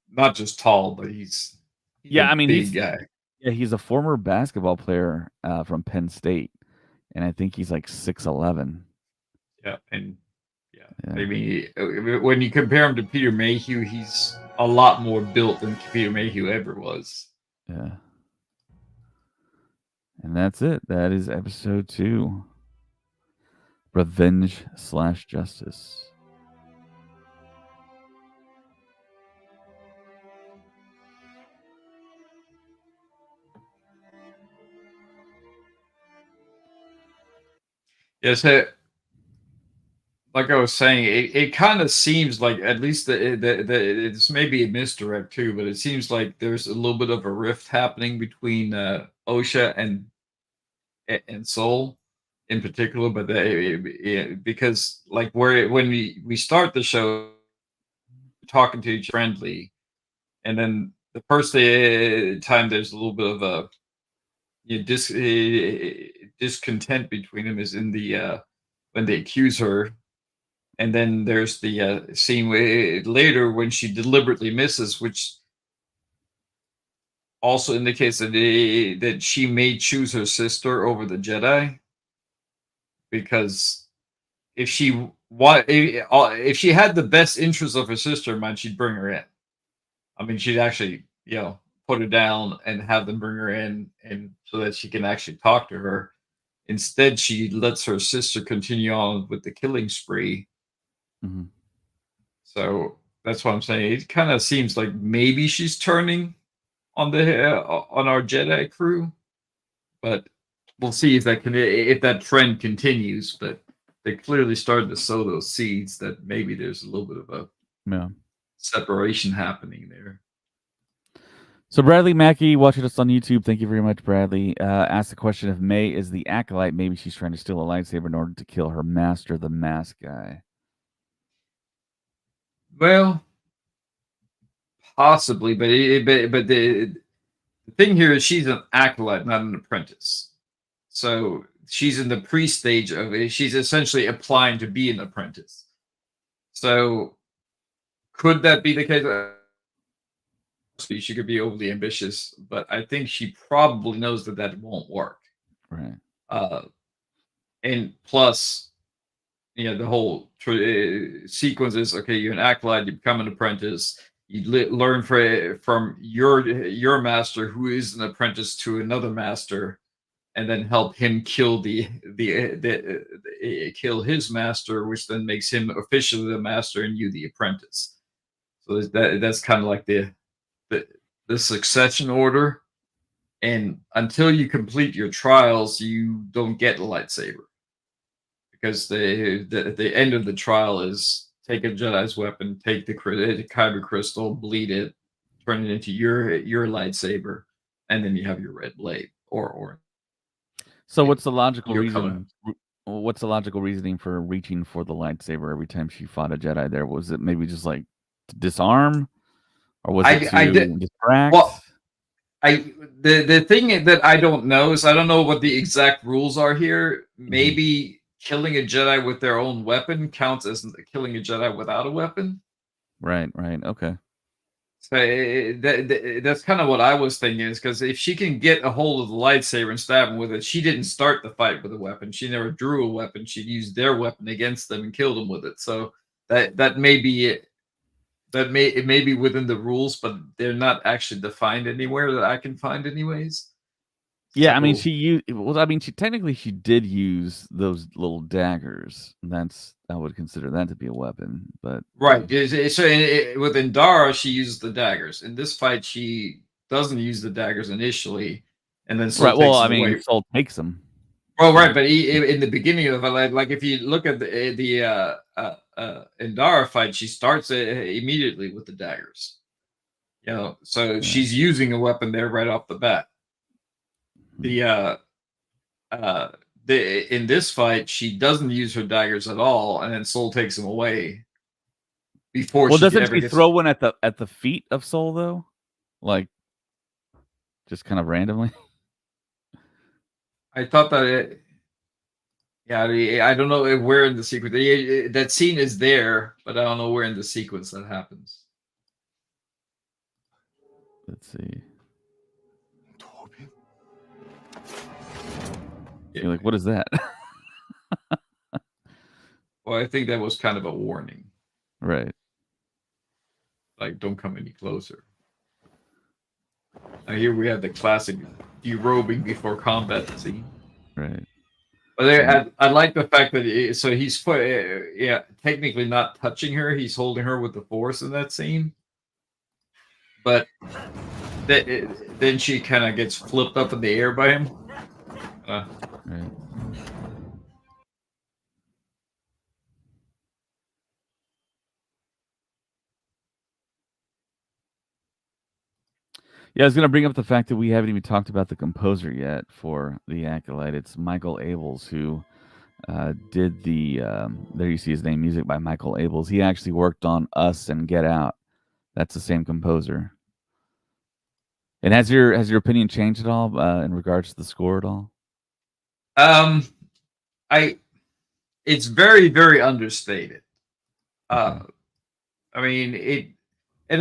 not just tall, but he's Yeah, a I mean, big guy. he's a former basketball player from Penn State, and I think he's like 6'11". Yeah, and Yeah. I mean, when you compare him to Peter Mayhew, he's a lot more built than Peter Mayhew ever was. Yeah. And that's it. That is episode 2. Revenge/Justice. Yeah, so like I was saying, it kind of seems like at least it's maybe a misdirect too, but it seems like there's a little bit of a rift happening between OSHA and Soul in particular, but because like when we start the show talking to each friendly, and then the first time there's a little bit of a discontent between them is in the when they accuse her, and then there's the scene later when she deliberately misses, which also indicates that she may choose her sister over the Jedi, because if if she had the best interest of her sister in mind, she'd bring her in. I mean, she'd actually put her down and have them bring her in, and so that she can actually talk to her. Instead, she lets her sister continue on with the killing spree. Mm-hmm. So that's what I'm saying. It kind of seems like maybe she's turning on on our Jedi crew, but we'll see if that trend continues. But they clearly started to sow those seeds that maybe there's a little bit of a separation happening there. So Bradley Mackey watching us on YouTube. Thank you very much, Bradley. Asked the question: if May is the acolyte, maybe she's trying to steal a lightsaber in order to kill her master, the mask guy. Well, possibly, but the thing here is she's an acolyte, not an apprentice. So she's in the pre-stage of it. She's essentially applying to be an apprentice. So could that be the case? She could be overly ambitious, but I think she probably knows that won't work. Right. And plus, the whole sequence is, okay, you're an acolyte, you become an apprentice, you learn from your master, who is an apprentice to another master, and then help him kill kill his master, which then makes him officially the master and you the apprentice. So that's kind of like the succession order. And until you complete your trials, you don't get a lightsaber, because the end of the trial is take a Jedi's weapon, take the kyber crystal, bleed it, turn it into your lightsaber, and then you have your red blade. So what's the logical Your reason? What's the logical reasoning for reaching for the lightsaber every time she fought a Jedi? There, was it maybe just like to disarm, or was it to distract? Well, the thing that I don't know is I don't know what the exact rules are here. Maybe killing a Jedi with their own weapon counts as killing a Jedi without a weapon. Right. Okay. So that's kind of what I was thinking, is because if she can get a hold of the lightsaber and stab him with it, she didn't start the fight with a weapon. She never drew a weapon. She used their weapon against them and killed them with it. So that may be it. It may be within the rules, but they're not actually defined anywhere that I can find, anyways. Yeah, I mean, she technically she did use those little daggers. I would consider that to be a weapon, but right. So with Indara, she uses the daggers. In this fight, she doesn't use the daggers initially, and then Soul takes them away. Soul takes them. Well, right, but in the beginning of it, like if you look at the Indara fight, she starts immediately with the daggers. So she's using a weapon there right off the bat. In this fight, she doesn't use her daggers at all, and then Soul takes them away before. Well, doesn't she throw one at the feet of Soul though, like just kind of randomly? I thought that I don't know where in the sequence that scene is there, but I don't know where in the sequence that happens. Let's see. You're like, what is that? Well, I think that was kind of a warning. Right. Like, don't come any closer. Now here we have the classic derobing before combat scene. Right. But I like the fact that so he's technically not touching her. He's holding her with the force in that scene. But then she kind of gets flipped up in the air by him. Right. Yeah, I was going to bring up the fact that we haven't even talked about the composer yet for the Acolyte. It's Michael Abels, who did the there you see his name, music by Michael Abels. He actually worked on Us and Get Out. That's the same composer. And has your opinion changed at all in regards to the score at all? It's very, very understated. Okay. I mean, it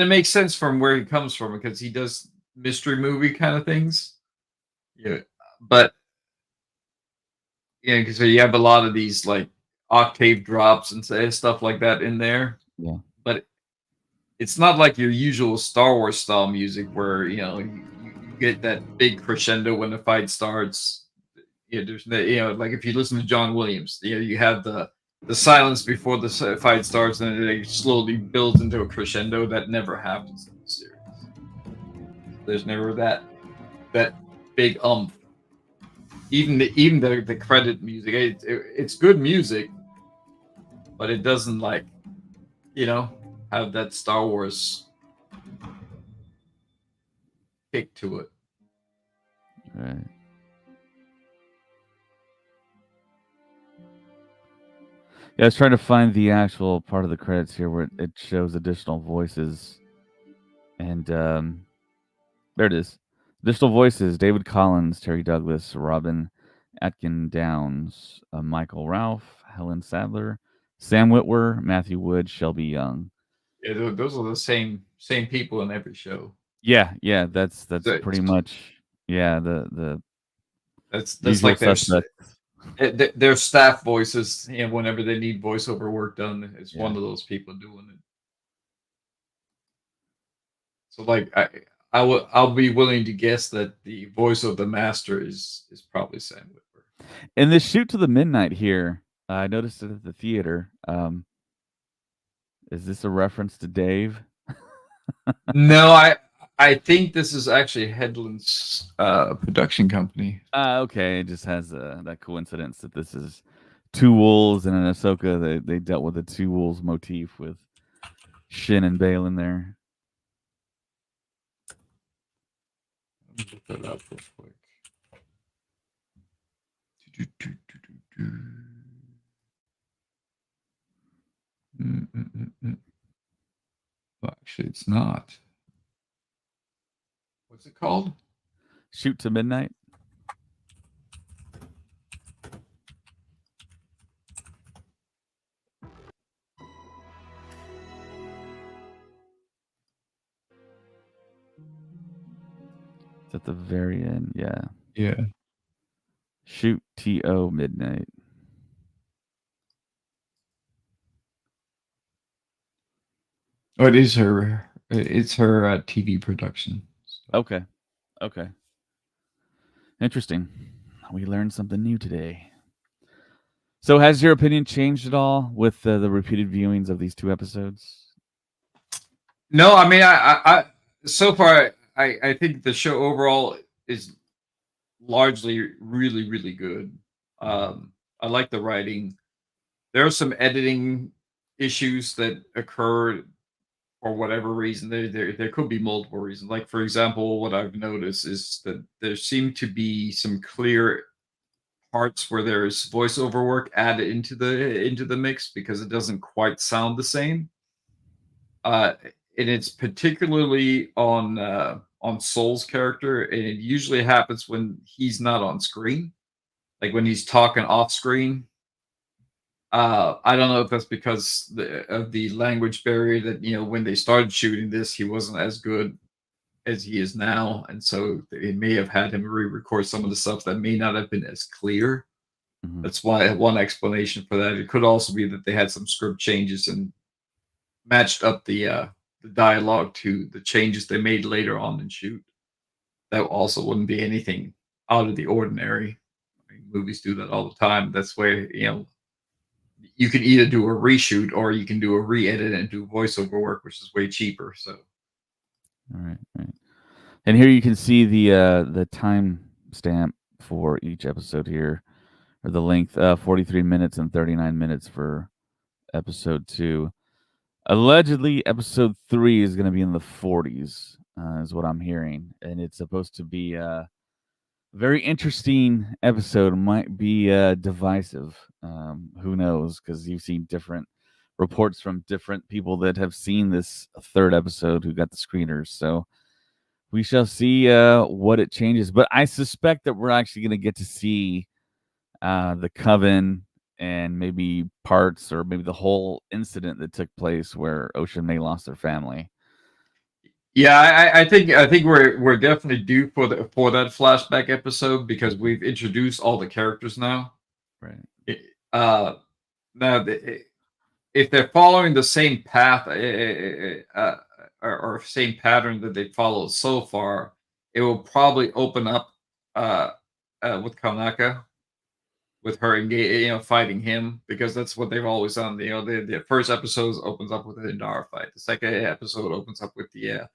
makes sense from where he comes from because he does mystery movie kind of things. Yeah, but because you have a lot of these like octave drops and stuff like that in there. Yeah. But it's not like your usual Star Wars style music where you get that big crescendo when the fight starts. There's like if you listen to John Williams, you have the silence before the fight starts, and it slowly builds into a crescendo. That never happens in the series. There's never that big Even the credit music, it's good music, but it doesn't have that Star Wars kick to it. Right. Yeah, I was trying to find the actual part of the credits here where it shows additional voices. And there it is. Additional voices: David Collins, Terry Douglas, Robin Atkin Downs, Michael Ralph, Helen Sadler, Sam Witwer, Matthew Wood, Shelby Young. Yeah, those are the same people in every show. Yeah, that's pretty much the that's like their staff voices. Whenever they need voiceover work done, it's one of those people doing it. So like I'll be willing to guess that the voice of the master is probably Sam Witwer. And this Shoot to the Midnight here, I noticed it at the theater. Is this a reference to Dave? No, I think this is actually Headland's production company. Okay, it just has that coincidence that this is Two Wolves, and in Ahsoka they dealt with the Two Wolves motif with Shin and Bale in there. Let me look that up real quick. Well, actually, it's not. What's it called? Shoot to Midnight. It's at the very end. Yeah. Yeah. Shoot to Midnight. Oh, it is her. It's her TV production. Okay. Interesting. We learned something new today. So, has your opinion changed at all with the repeated viewings of these two episodes? No, I mean, I so far, I think the show overall is largely really, really good. I like the writing. There are some editing issues that occur for whatever reason. There could be multiple reasons. Like, for example, what I've noticed is that there seem to be some clear parts where there's voiceover work added into the mix because it doesn't quite sound the same. And it's particularly on Soul's character, and it usually happens when he's not on screen, like when he's talking off screen. I don't know if that's because of the language barrier that when they started shooting this, he wasn't as good as he is now, and so it may have had him re-record some of the stuff that may not have been as clear. Mhm. That's why one explanation for that. It could also be that they had some script changes and matched up the dialogue to the changes they made later on in shoot. That also wouldn't be anything out of the ordinary. I mean, movies do that all the time. That's where you can either do a reshoot or you can do a re-edit and do voiceover work, which is way cheaper. So All right, right. And here you can see the time stamp for each episode here, or the length, 43 minutes and 39 minutes for episode 2. Allegedly, episode 3 is going to be in the 40s, is what I'm hearing, and it's supposed to be a very interesting episode. Might be divisive. Who knows? Because you've seen different reports from different people that have seen this third episode who got the screeners. So we shall see what it changes. But I suspect that we're actually going to get to see the coven and maybe parts or maybe the whole incident that took place where Ocean May lost their family. yeah, I think we're definitely due for that flashback episode because we've introduced all the characters now. Right. Now, if they're following the same path or same pattern that they followed so far, it will probably open up with Kanaka, with her fighting him, because that's what they've always done. The first episode opens up with an Indara fight. The second episode opens up with the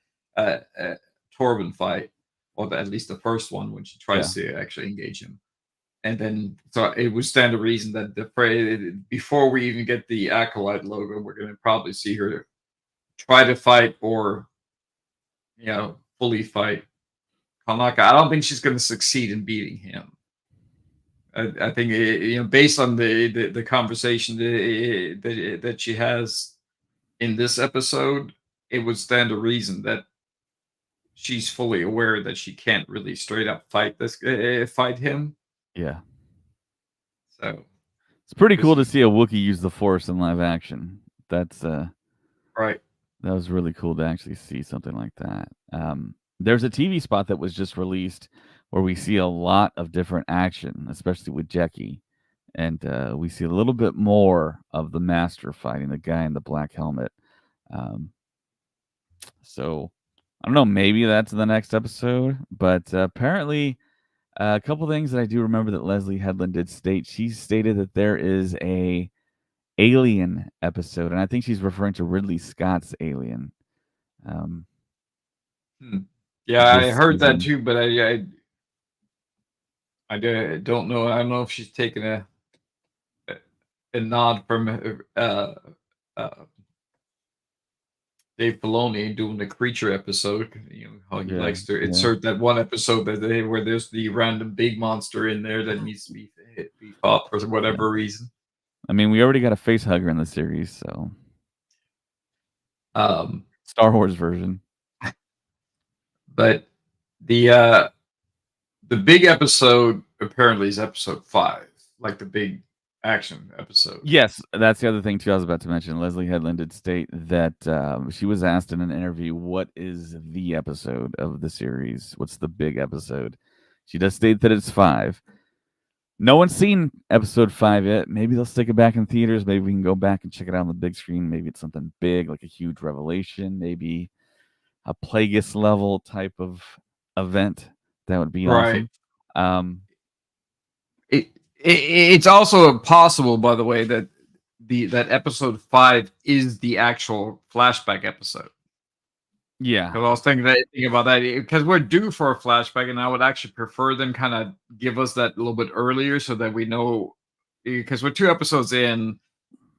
Torben fight, or at least the first one when she tries to actually engage him. And then, so it would stand to reason that before we even get the Acolyte logo, we're going to probably see her try to fight or, fully fight Kanaka. I don't think she's going to succeed in beating him. I think, based on the conversation that she has in this episode, it would stand to reason that she's fully aware that she can't really straight up fight him. Yeah. So it's pretty cool to see a Wookiee use the Force in live action. That's right. That was really cool to actually see something like that. There's a TV spot that was just released where we see a lot of different action, especially with Jackie, and we see a little bit more of the Master fighting the guy in the black helmet. So I don't know, maybe that's the next episode, but apparently a couple things that I do remember that Leslie Headland did state. She stated that there is a Alien episode, and I think she's referring to Ridley Scott's Alien. Yeah, I heard that too, but I don't know. I don't know if she's taking a nod from Dave Filoni doing the Creature episode. How he likes to insert that one episode where there's the random big monster in there that needs to be fought for whatever reason. I mean, we already got a face hugger in the series, so Star Wars version. But the big episode apparently is episode 5, like the big action episode. Yes, that's the other thing too I was about to mention. Leslie Headland did state that she was asked in an interview, what is the episode of the series? What's the big episode? She does state that it's 5. No one's seen episode 5 yet. Maybe they'll stick it back in theaters. Maybe we can go back and check it out on the big screen. Maybe it's something big, like a huge revelation. Maybe a Plagueis level type of event. That would be awesome. It's also possible, by the way, that that episode 5 is the actual flashback episode. Yeah, because I was thinking about that because we're due for a flashback, and I would actually prefer them kind of give us that a little bit earlier so that we know. Because we're 2 episodes in,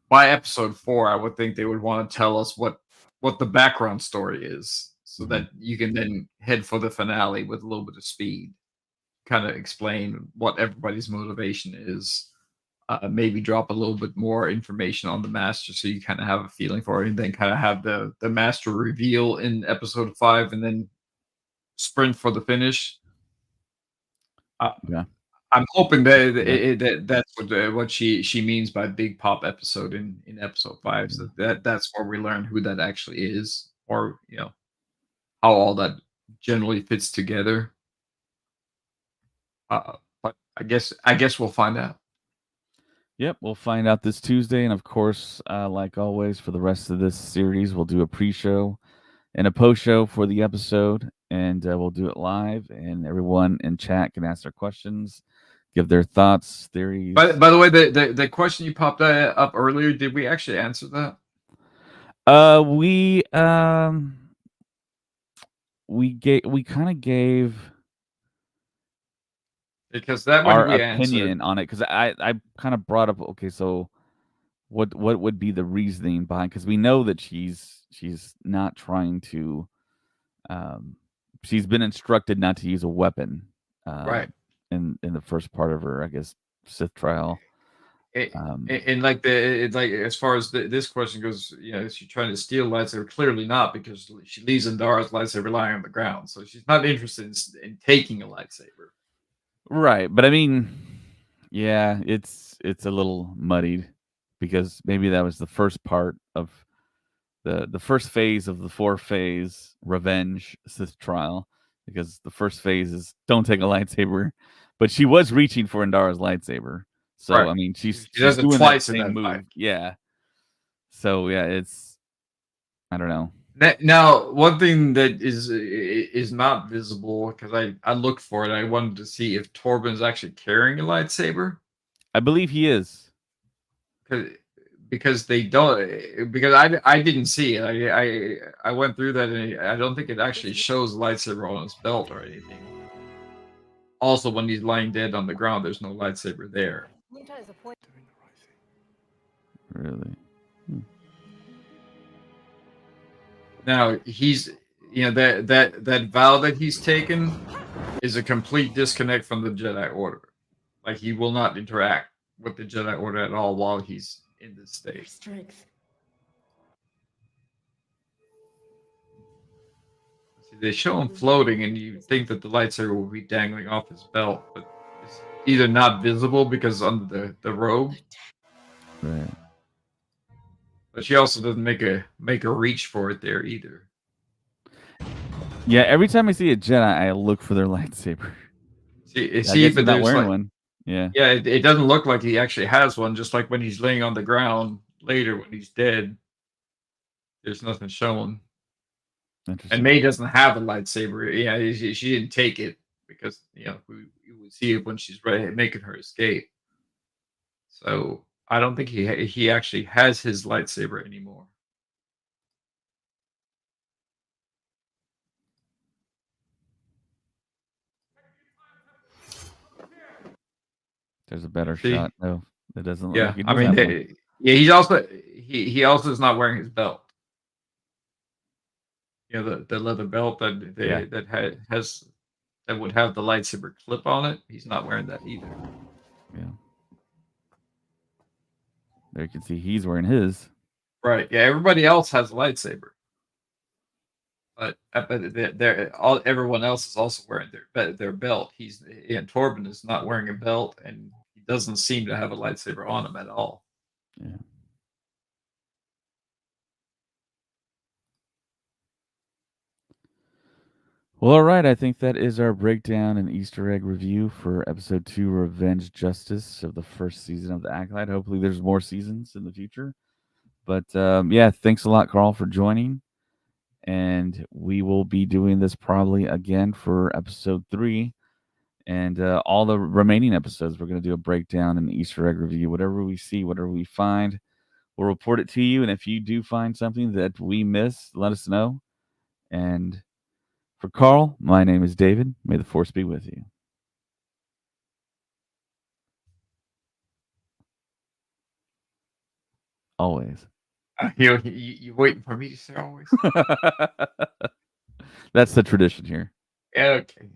by episode 4, I would think they would want to tell us what the background story is, so that you can then head for the finale with a little bit of speed, kind of explain what everybody's motivation is. Maybe drop a little bit more information on the Master so you kind of have a feeling for it, and then kind of have the Master reveal in episode 5 and then sprint for the finish. I'm hoping that that's what she means by big pop episode in episode 5. So that's where we learn who that actually is, or how all that generally fits together. But I guess we'll find out. Yep, we'll find out this Tuesday, and of course, like always, for the rest of this series, we'll do a pre-show and a post-show for the episode, and we'll do it live, and everyone in chat can ask their questions, give their thoughts, theories. By the way, the question you popped up earlier, did we actually answer that? We kind of gave Because that our one we opinion answered. on it, because I kind of brought up, okay, so what would be the reasoning behind, because we know that she's not trying to she's been instructed not to use a weapon Right. in the first part of her, I guess, Sith trial. And like as far as this question goes, is she trying to steal lightsaber? Clearly not, because she leaves Indara's lightsaber lying on the ground, so she's not interested in taking a lightsaber. Right, but I mean, yeah, it's a little muddied, because maybe that was the first part of the first phase of the 4-phase revenge Sith trial, because the first phase is don't take a lightsaber, but she was reaching for Indara's lightsaber. So Right. I mean, she's does it doing twice that in same that move. fight. Yeah. So yeah, it's, I don't know. Now, one thing that is not visible, because I looked for it, I wanted to see if Torben's actually carrying a lightsaber. I believe he is. Because they don't, because I didn't see it. I went through that, and I don't think it actually shows lightsaber on his belt or anything. Also, when he's lying dead on the ground, there's no lightsaber there. Muta is a point. Really? Now he's, that vow that he's taken is a complete disconnect from the Jedi Order. Like, he will not interact with the Jedi Order at all while he's in this state. Strength. See, they show him floating, and you think that the lightsaber will be dangling off his belt, but it's either not visible because under the robe. Right. But she also doesn't make a reach for it there either. Yeah, every time I see a Jedi, I look for their lightsaber. See, but not wearing one. Yeah. Yeah, it doesn't look like he actually has one. Just like when he's laying on the ground later when he's dead, there's nothing showing. Interesting. And May doesn't have a lightsaber. Yeah, she didn't take it because we would see it when she's ready, making her escape. So I don't think he actually has his lightsaber anymore. There's a better See? shot. No, it doesn't look Yeah, like he I does mean, have one. he's also he also is not wearing his belt. The leather belt that would have the lightsaber clip on it. He's not wearing that either. Yeah. There you can see he's wearing his. Right. Yeah. Everybody else has a lightsaber, but everyone else is also wearing their belt. Torben is not wearing a belt, and he doesn't seem to have a lightsaber on him at all. Yeah. Well, all right. I think that is our breakdown and Easter egg review for episode 2, Revenge Justice, of the first season of the Acolyte. Hopefully, there's more seasons in the future. But yeah, thanks a lot, Carl, for joining. And we will be doing this probably again for episode 3. And all the remaining episodes, we're going to do a breakdown and Easter egg review. Whatever we see, whatever we find, we'll report it to you. And if you do find something that we miss, let us know. And for Carl, my name is David. May the Force be with you. Always. You waiting for me to say always? That's the tradition here. Yeah, okay.